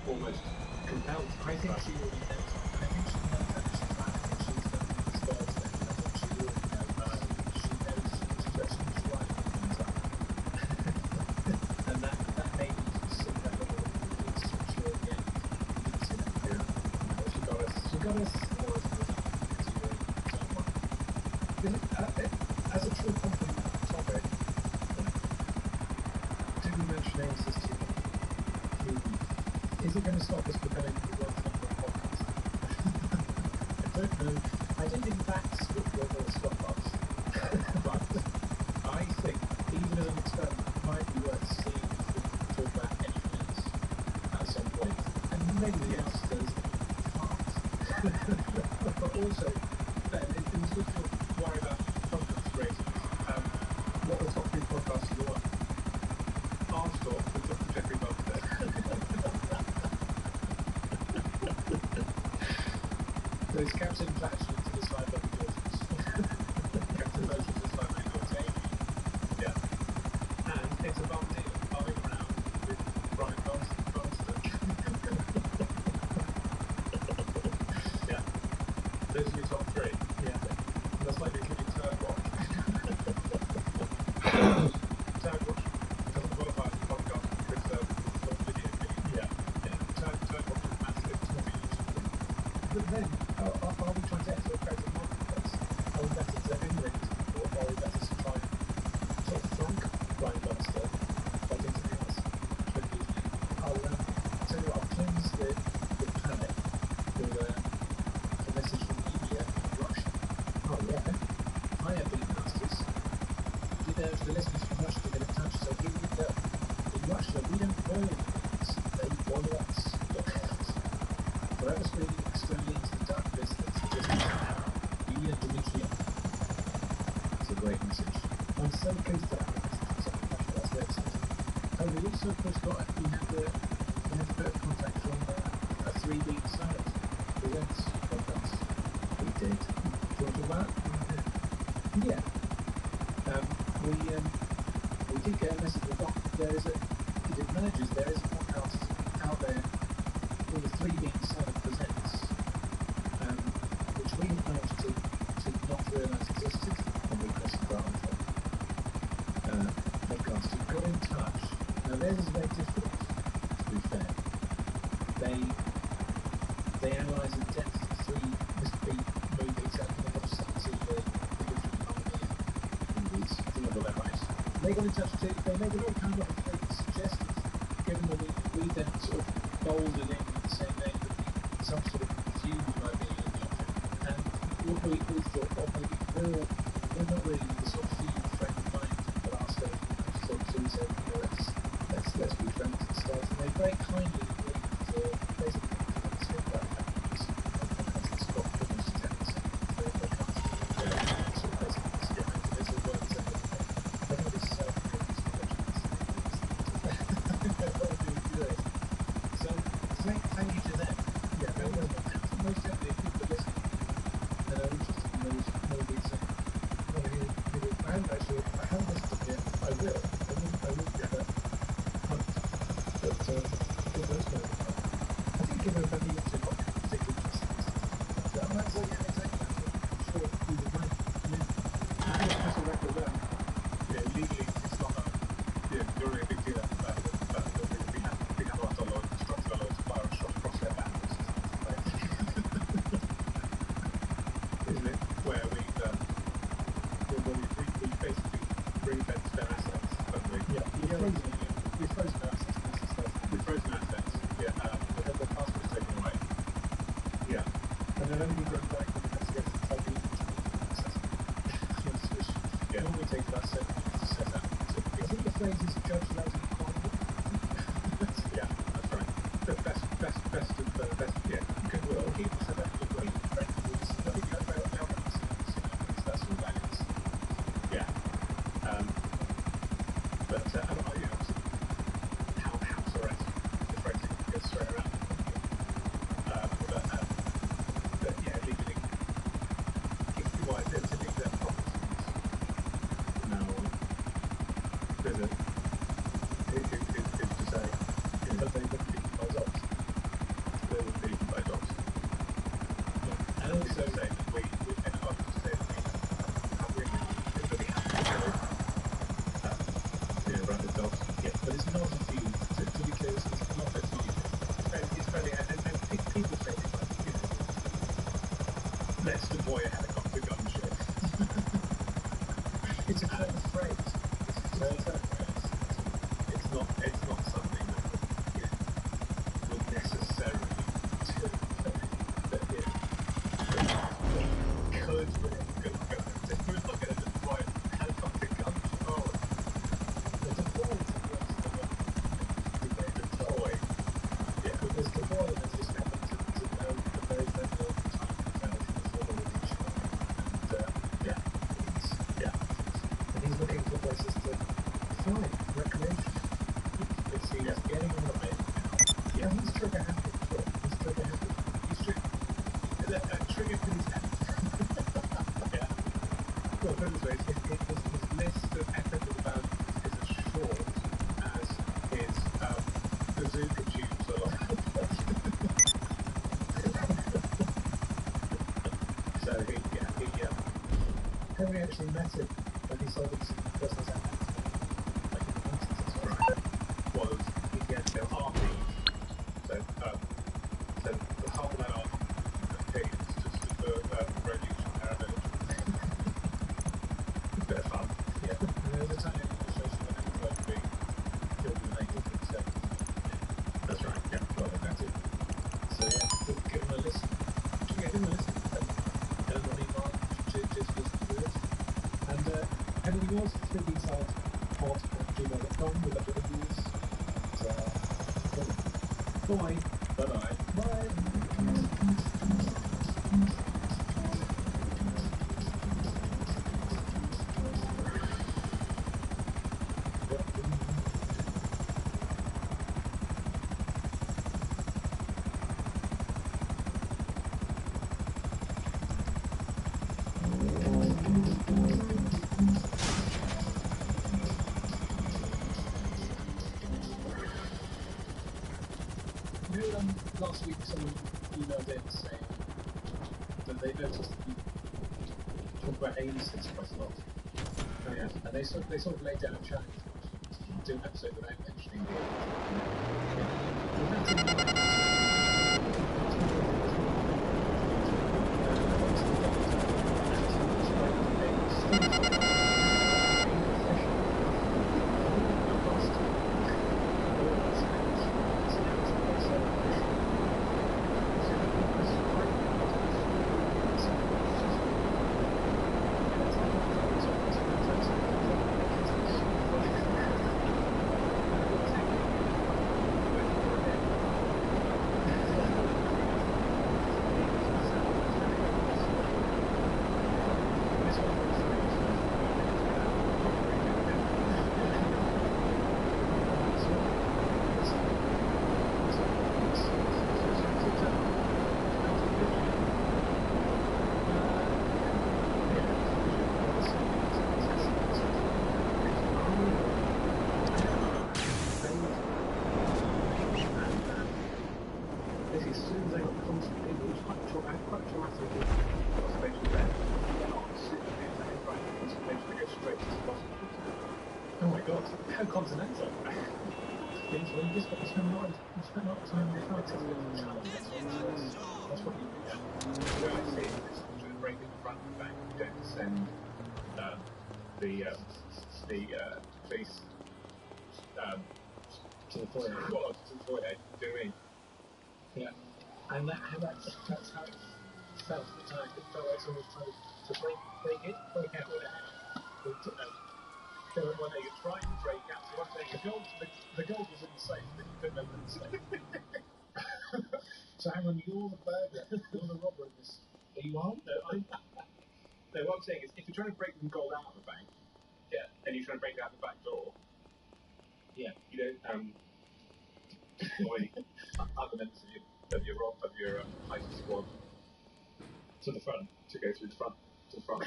almost compelled. I think she already knows. I think she knows that she's fine. I think she's done the Spurs thing. I think she already knows. She knows she's right things up. And that made me see that little switch again. You didn't see that clear. She got us. As a true compliment topic, do we mention ASS TV? Is it going to stop us becoming the world's number one podcast? I don't know. I don't think that's what will stop us. But I think, even as an experiment, it might be worth seeing if we can talk about anything else at some point. And maybe the answer is fart. But also, Ben, it was good to worry about podcast ratings. What the top 3 podcasts you want? Arse Talk with Dr. Jeffrey Bumstead. There's Captain Flatship to the side of the Georges. Captain Flatship to the side of the Georges. Yeah. And it's a bum deal, bumming around with Brian Bumstead. Yeah. Those are your top 3. Yeah. That's like including Turd Watch. Turd Watch doesn't qualify as a podcast because it's not video. Yeah. Turd Watch is massive. It's not YouTube. But then, are we trying to enter a creative marketplace? Are we better to emulate people, or are we better to try and sort of flank Brian Bumstead by doing something else? I'll tell you what, I'll cleanse the planet with a message from India and Russia. Oh yeah. Hiya, Beatmasters. Did the listeners from Russia to get in touch? So here we go. In Russia, we don't boil things, they boil us. Forever screaming externally into the darkness that's just Ilya Dmitriev. It's a great message. I'm so pleased to have a message from someone from Russia. That's very exciting. Oh, we also, of course, we had a bit of contact from a 3D Silent Presents podcast. We did. Do you want to talk about it? Yeah. We did get a message from there is a podcast out there called the 3D Silent Presents, which we had managed to not realise existed when we pressed the button for podcast. We got in touch. Now theirs is very different, to be fair. They analyse in depth 3 Mr. Beat movies and they got some of the different movies. I think I got that right. They got in touch too. They made a very kind of suggested, given that we then sort of bolded in with the same name, that some sort of confusion might be in the object. And what we thought, well, maybe we're not really the sort of few frame of mind at our stage. So we said, let's be friends and stuff. And they very kindly agreed to basically speak about happiness and Scott Goodness to tell us the podcast. So basically, there's a word that they're going to be self-produced projects. So thank you to them. Yeah, most definitely if people are listening and are interested in those movies and I haven't listened to it yet. I will get that hunt. But give those movies. I think give everybody into not particularly interesting. That's all, yeah, exactly. I'm sure we would mind. Yeah. I think it's a record there. Legally it's not really a big deal about it, but we have lots of laws, structural laws, fire and shot across their banners. Isn't it? Where we basically ring-fence their assets, but Yeah. Normally takes about 7 minutes to set up. I think the phrase is judge led inquiry. Yeah, that's right. The best of best. Yeah, goodwill. Keep set up goodwill, friendliness. I think that's about elements. That's all that is. Yeah. But how Surrett, the phrase that gets thrown around. But yeah, legally, why there's an example. Now, there's a who's to say, but they wouldn't be eaten by dogs. They wouldn't be eaten by dogs. Yeah. And also say that we and I would say that we have really really happy to rabid dogs. yeah, but it's not a few. To be clear, it's not a few. It's fairly and people say things like, let's deploy a helicopter gunship. It's a clever phrase. It's a clever phrase. It's not something that would necessarily do that could we're not going to deploy a helicopter gunship. Oh, The deploy to the deploy. Yeah. because deploy has just happened to know the very little time mentality before they would each other. And he's looking for places to fly, recreation. It's Getting on the bed now. Yeah, he's trigger happy. Sure. He's trigger happy. Trigger to his hand. Yeah. Well, put it this way, his list of ethical values is as short as his bazooka tubes are long. So Have we actually met him when he sold his personal set? Like in the 90s, that's right. was they're half each. So half of that are opinions just for revolution paramilitary. It's a bit of fun. Yeah. And there was a time in illustration when it was like being killed in the 1957. That's right. Yeah. Well, that's it. So yeah, give him a listen. Yeah, give him a listen. And everybody mind just listen to it. And anything else, 3dside.pod@gmail.com with other reviews. Bye. Bye-bye. Bye. Last week someone emailed in saying that they noticed that you talk about aliases quite a lot. Oh, yeah. And they sort of laid down a challenge to do an episode without mentioning the With that in how continental. Things where you just got to spend a lot of time reflecting on the challenge. That's what you do. The way I see it is to break in the front and back. You don't send the police To the foyer. squad to the foyer. Do you know what I mean? Yeah. And that's how it felt at the time. It felt like someone was trying to break out. remember this stuff. So hang on, you're the burglar. You're the robber in this. Are you on? No, what I'm saying is, if you're trying to break some gold out of a bank, and you're trying to break out the back door, you don't deploy other members of your heist squad to the front to go through the front to the front.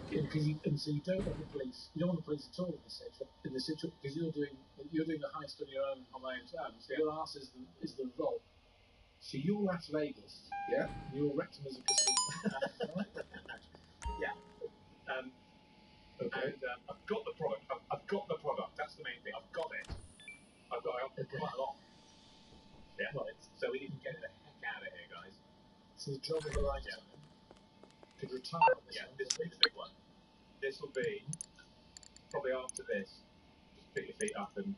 Yeah, because you don't want the police. You don't want the police at all in this situation because you're doing the heist on your own on my own terms. So your ass is the vault. So you're Las Vegas. Yeah. You're Rectum as a casino. Yeah. Okay. And I've got the product. I've got the product. That's the main thing. I've got it. I've got quite a lot. Yeah. Right. So we need to get the heck out of here, guys. So the job of a lifetime. Could retire on this one. This will be the big one. This will be probably after this. Just pick your feet up and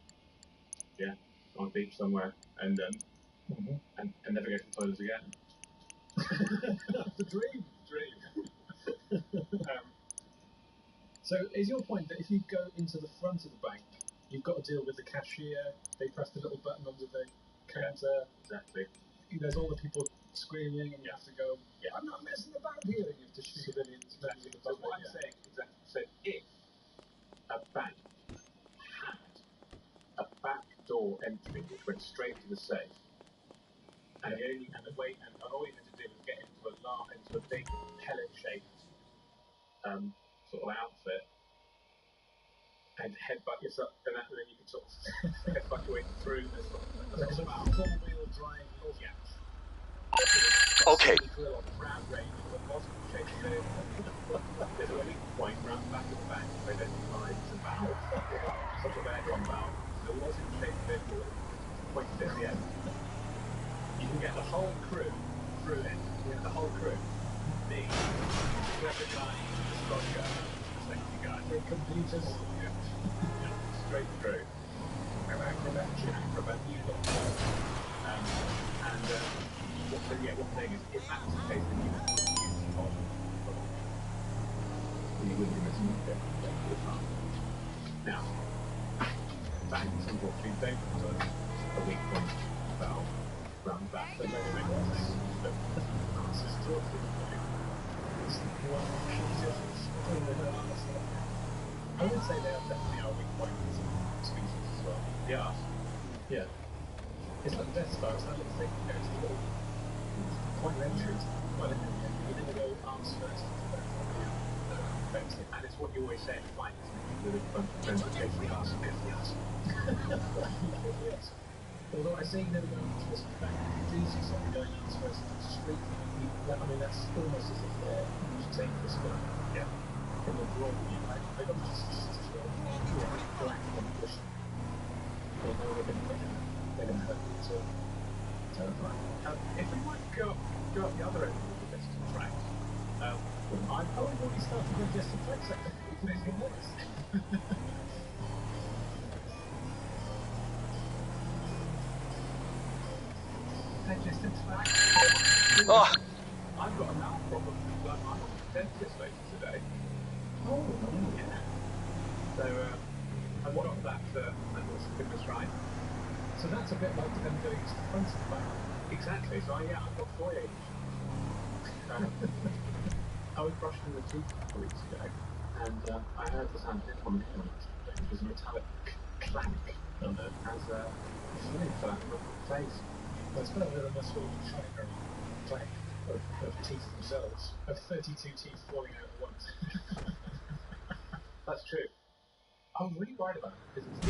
on a beach somewhere and never go to the toilets again. The dream. So is your point that if you go into the front of the bank, you've got to deal with the cashier, they press the little button under the counter. Exactly. There's all the people screaming and you have to go, I'm not messing about here, and you have to shoot civilians. Exactly. So what I'm saying, so if a bank had a back door entry which went straight to the safe, and all you had to do was get into a big pellet-shaped sort of outfit and headbutt yourself, and then you could sort of headbutt your way through this sort of four-wheel drive. Okay. There's a weak point round the back of the bank where there's a valve, some sort of aircon valve. There was in shape vehicle pointed at the end. You can get the whole crew through it. The whole crew. The clever guy, the strong guy, the sexy guy. The computers. Straight through. Acrobat, you've got the one thing is, if that's the case, then you would use on you wouldn't be missing it. Now, banks, unfortunately, don't have a weak point valve round the back. They don't make one thing. But that's just talking I would say they are definitely our weak point species as well. Yeah. Yeah. It's like the Death Star, it's that little thing that goes through. Point of entry, well, you never go arms first. And it's what you always say in flight, isn't it? Yes. Although I say you never go arms first in the back, you do see someone going arms first in the street. That's almost as if they're take this gun. Yeah. From the broad view, I don't just black competition. They know they're going to hurt you, so terrifying. If we might go up the other end of the distant track, I've already started with distant tracks. I think we can make it distant track. Oh. I've got a mouth problem. I'm on dentist later today. Oh, yeah. So I got that goodness right. So that's a bit like them going to the front of the back. Exactly. So I've got voyage. I was brushing the teeth a couple weeks ago, and I heard the sound of on the hill, which was a metallic clank as something fell out of my face. Well, it's better than a sort of clank of teeth themselves, of 32 teeth falling out at once. That's true. I was really worried about it, because it's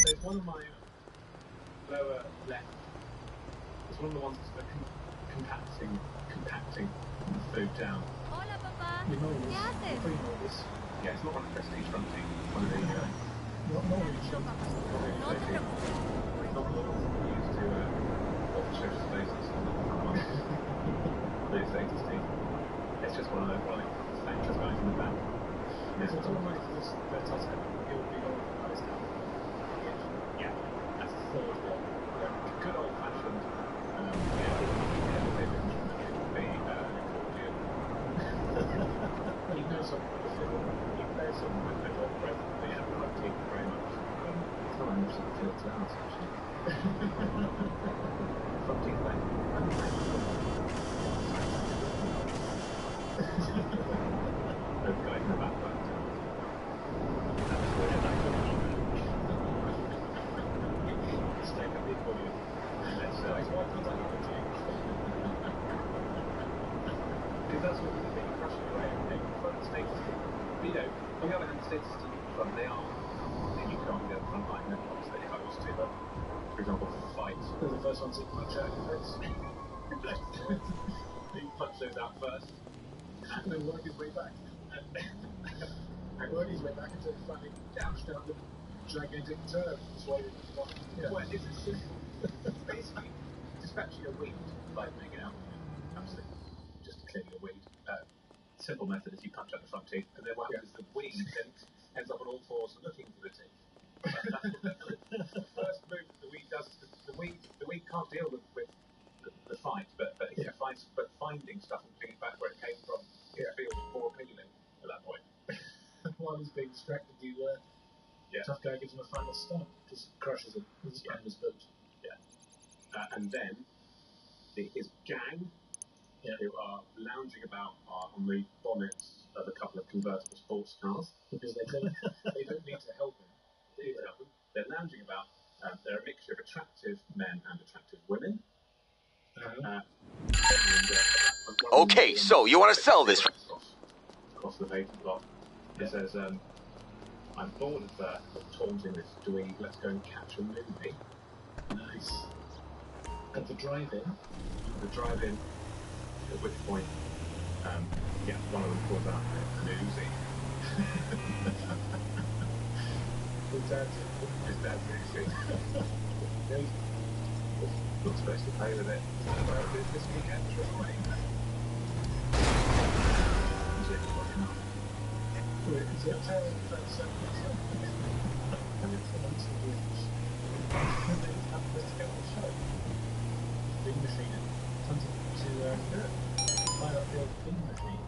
there's one of my lower left. It's one of the ones that's compacting the food down. Hola, papá. You know ¿Qué haces? pretty obvious. Yeah, it's not one of the prestige fronting. One of the Not really sure. No te preocupes. not the ones that we used to office spaces on the front one. The latest team. It's just one of those thankless guys in the back. So it's almost this Titanic, it would be organised now. Yeah, That's the third one. good old fashioned. You know something with the film. You play some with the dog breath, but yeah, I like teeth very much. It's not 100% feel to ours, actually. Something like those guys in the back left. That's where they're like, stay a bit for you. Let's because that's what the thing crashing away in front status team. You know, on the other hand, status team in front, they are you can't get the front line, they're obviously opposed to them. For example, fight. They're the first ones to punch out your face. He punched those out first. And then work his way back. And work his way back until he finally dashed down the gigantic turn. Yeah. Well, it's basically dispatching a weed by making out. Absolutely. Just clearing a weed. Simple method is you punch out the front teeth, and then what happens is the weed then ends up on all fours looking for the teeth. The first move that the weed does is the weed can't deal with the fight, but if it finds finding stuff and bringing it back where it came from, it feels more appealing at that point. While he's being distracted, tough guy gives him a final stomp, just crushes him with his canvas boot. Yeah. And then his gang, who are lounging about on the bonnets of a couple of convertible sports cars. Because they don't need to help him. They're lounging about. They're a mixture of attractive men and attractive women. Okay, so you want to sell this? Across the vacant lot. It says, I'm bored of taunting this dweeb. Let's go and catch a movie. Nice. At the drive-in. At which point, one of them pulls out an Uzi. His dad's Uzi. Not supposed to play with it. This weekend, try. Wait, is it a tale of that circumstance? And it's the ones who do and they have to go on the show. Big machine and tons of to fire up the old big machine.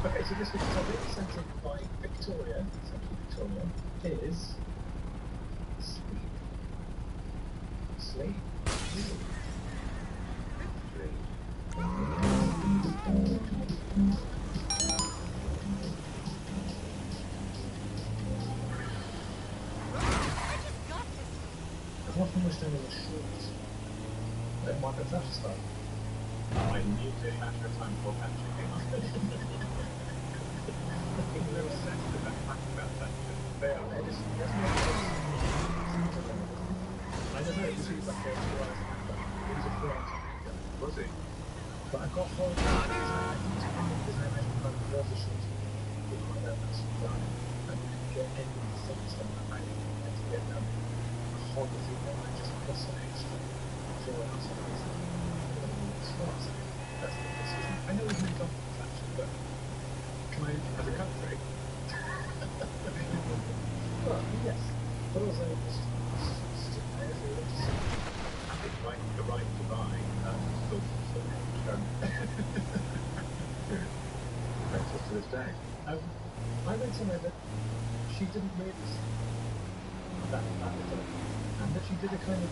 Okay, so this week's topic, centred by Victoria, is sleep. Sleep. I've often wished I was a short. Like Margaret Thatcher style. I knew to Thatcher time for Thatcher came up. People never said that fact about Thatcher. They are. They're just, I don't know, he seems like a he was a friend. Was he? But I've got horrible because I think it's kind of because I imagine kind of was a short people like that that's done. And you can get any of the things that I'm writing and to get them a horrible thing and just plus an extra for an answer. That's the decision. I know we've moved on from Thatcher, but can I, as a country? Well, yes. But also just I think the right to buy to this day. I read somewhere that she didn't really see that little, and that she did a kind of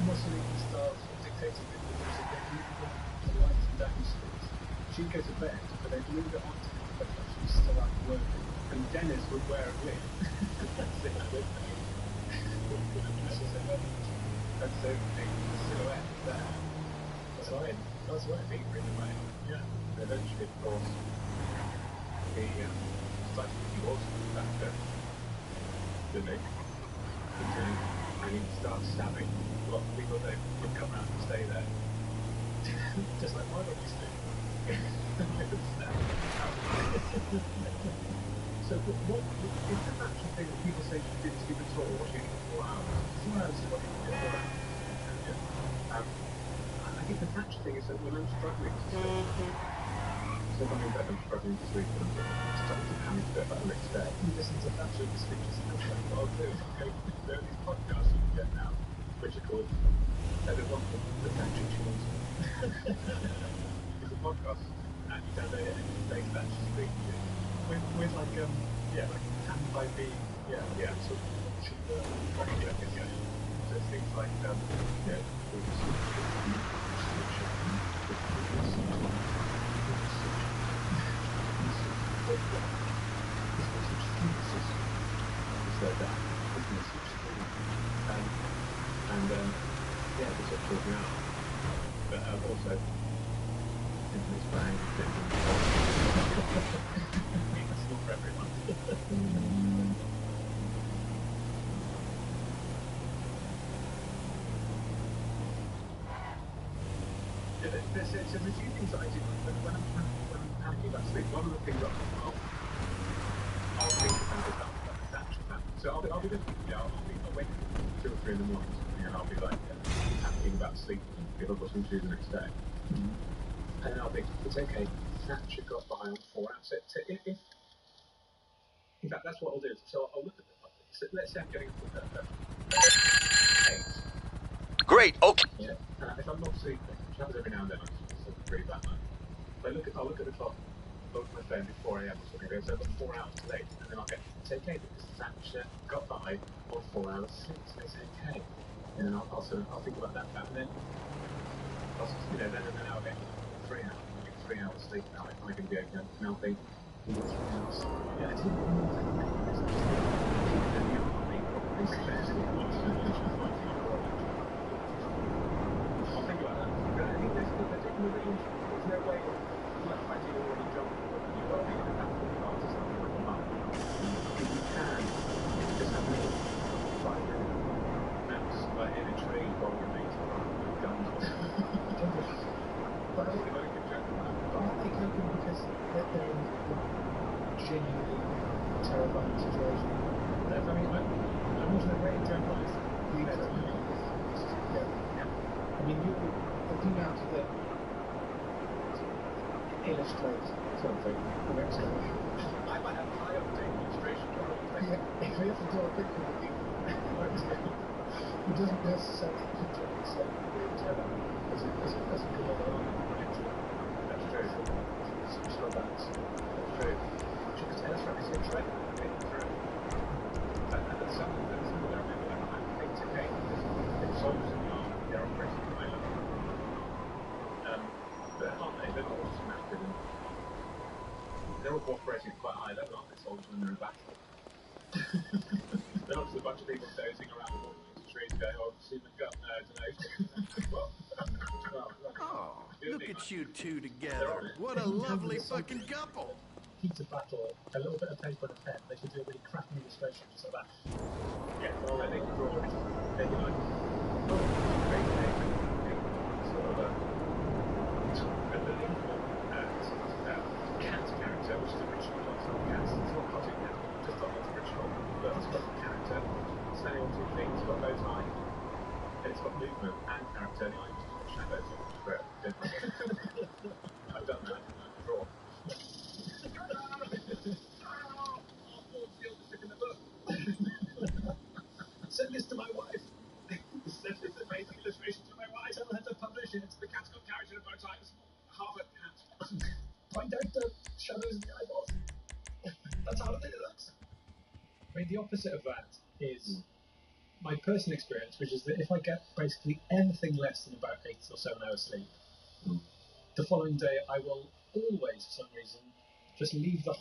Mussolini style dictating it, that there was a bit of the lights down streets. She'd go to bed, but they'd move it on to him, but she was still out working. And Dennis would wear a wig. That's it. That's the silhouette there. That's right. That's right. Being written away. Yeah. And eventually, of course, he started to be awesome back then. Didn't he? And he started stabbing a lot of people that would come around and stay there. Just like my dog used to. So what is the actual thing that people say you didn't sleep at all? What do you need 4 hours? 4 hours is what you can do. I think the Thatcher thing is that when I'm struggling to sleep, so if I'm in bed, I'm struggling to sleep, and I'm starting to panic a bit about the next day. You listen to Thatcher and sleep just like that. What I'll do is I'll go to these podcasts you can get now, which are called, there's one called the Thatcher Chillin. It's a podcast, and you download it and you say Thatcher speak to you. With like like hand by being yeah, sort of cheaper. So also things like, yeah, just sort of talking out. But also, this bang, it's not for everyone. There's a few things that I do when I'm panicking about sleep. One of the things I'll think about is that Thatcher fact. So I'll be looking, I'll wake up 2 or 3 in the morning or something, and I'll be like panicking about sleep if I've got something to do the next day. And then I'll think, it's okay, Thatcher got by on 4 hours. So if in fact, that's what I'll do. So I'll look at the clock. So let's say I'm getting up at 8. Great, okay. Yeah. If I'm not sleeping, which happens every now and then, I'm sort of really bad night. I'll look at the clock, look at my phone at 4 a.m. or something, so I'm 4 hours late, and then I'll get, it's okay because Thatcher got by on 4 hours sleep, so it's okay. And then I'll think about that, and then I'll, then I'll get 3 hours, 3 hours sleep now. I can be okay. Now think, 3 hours. Yeah, I didn't know I'll think about that. But I think there's no way of fighting already jumping you got to be in a battle with something like a month. If you can, just have a 5-minute maps in a tree while you're making guns. But I think they're very good joke about that. But aren't they coping because they're in a genuinely terrifying situation? I mean, I wasn't afraid to turn life. I mean, the thing out of the illustrate something the next time. I might have a high update illustration. Yeah, if we have to draw a picture of it, it doesn't necessarily picture the same turn up as a good other picture. That's true. Some slowbacks. That's true. Because illustrate is a trend. And some of them I remember that I think it's okay because it solves they're operating at high level. But aren't they? They're not all just mapped and they're all operating at quite a high level, aren't they, soldiers when they're in battle? They're not just a bunch of people dozing around walking into trees going, oh, shoot the gun, I don't know. Oh, look at you two together. What a lovely fucking couple. Heat of battle, a little bit of paper and a pen, they could do a really crappy illustration just like that. Yeah, well, they can draw it. They'd be like, oh, great name, sort of a believable cat character, which is original, not some cats. It's not cartoon cat, just not original, but it's got a character, standing on 2 feet, it's got bow tie, and it's got movement and character, and the eyes just got shadows, which is great. I've done that, I can draw. Send this to my wife. Send this amazing illustration to my wife. Tell her to publish it. The cat's got character and bow tie. Half a cat. Point out the shadows in the eyeballs. That's how it looks. I mean, the opposite of that is my personal experience, which is that if I get basically anything less than about 8 or 7 hours sleep, the following day I will always, for some reason, just leave the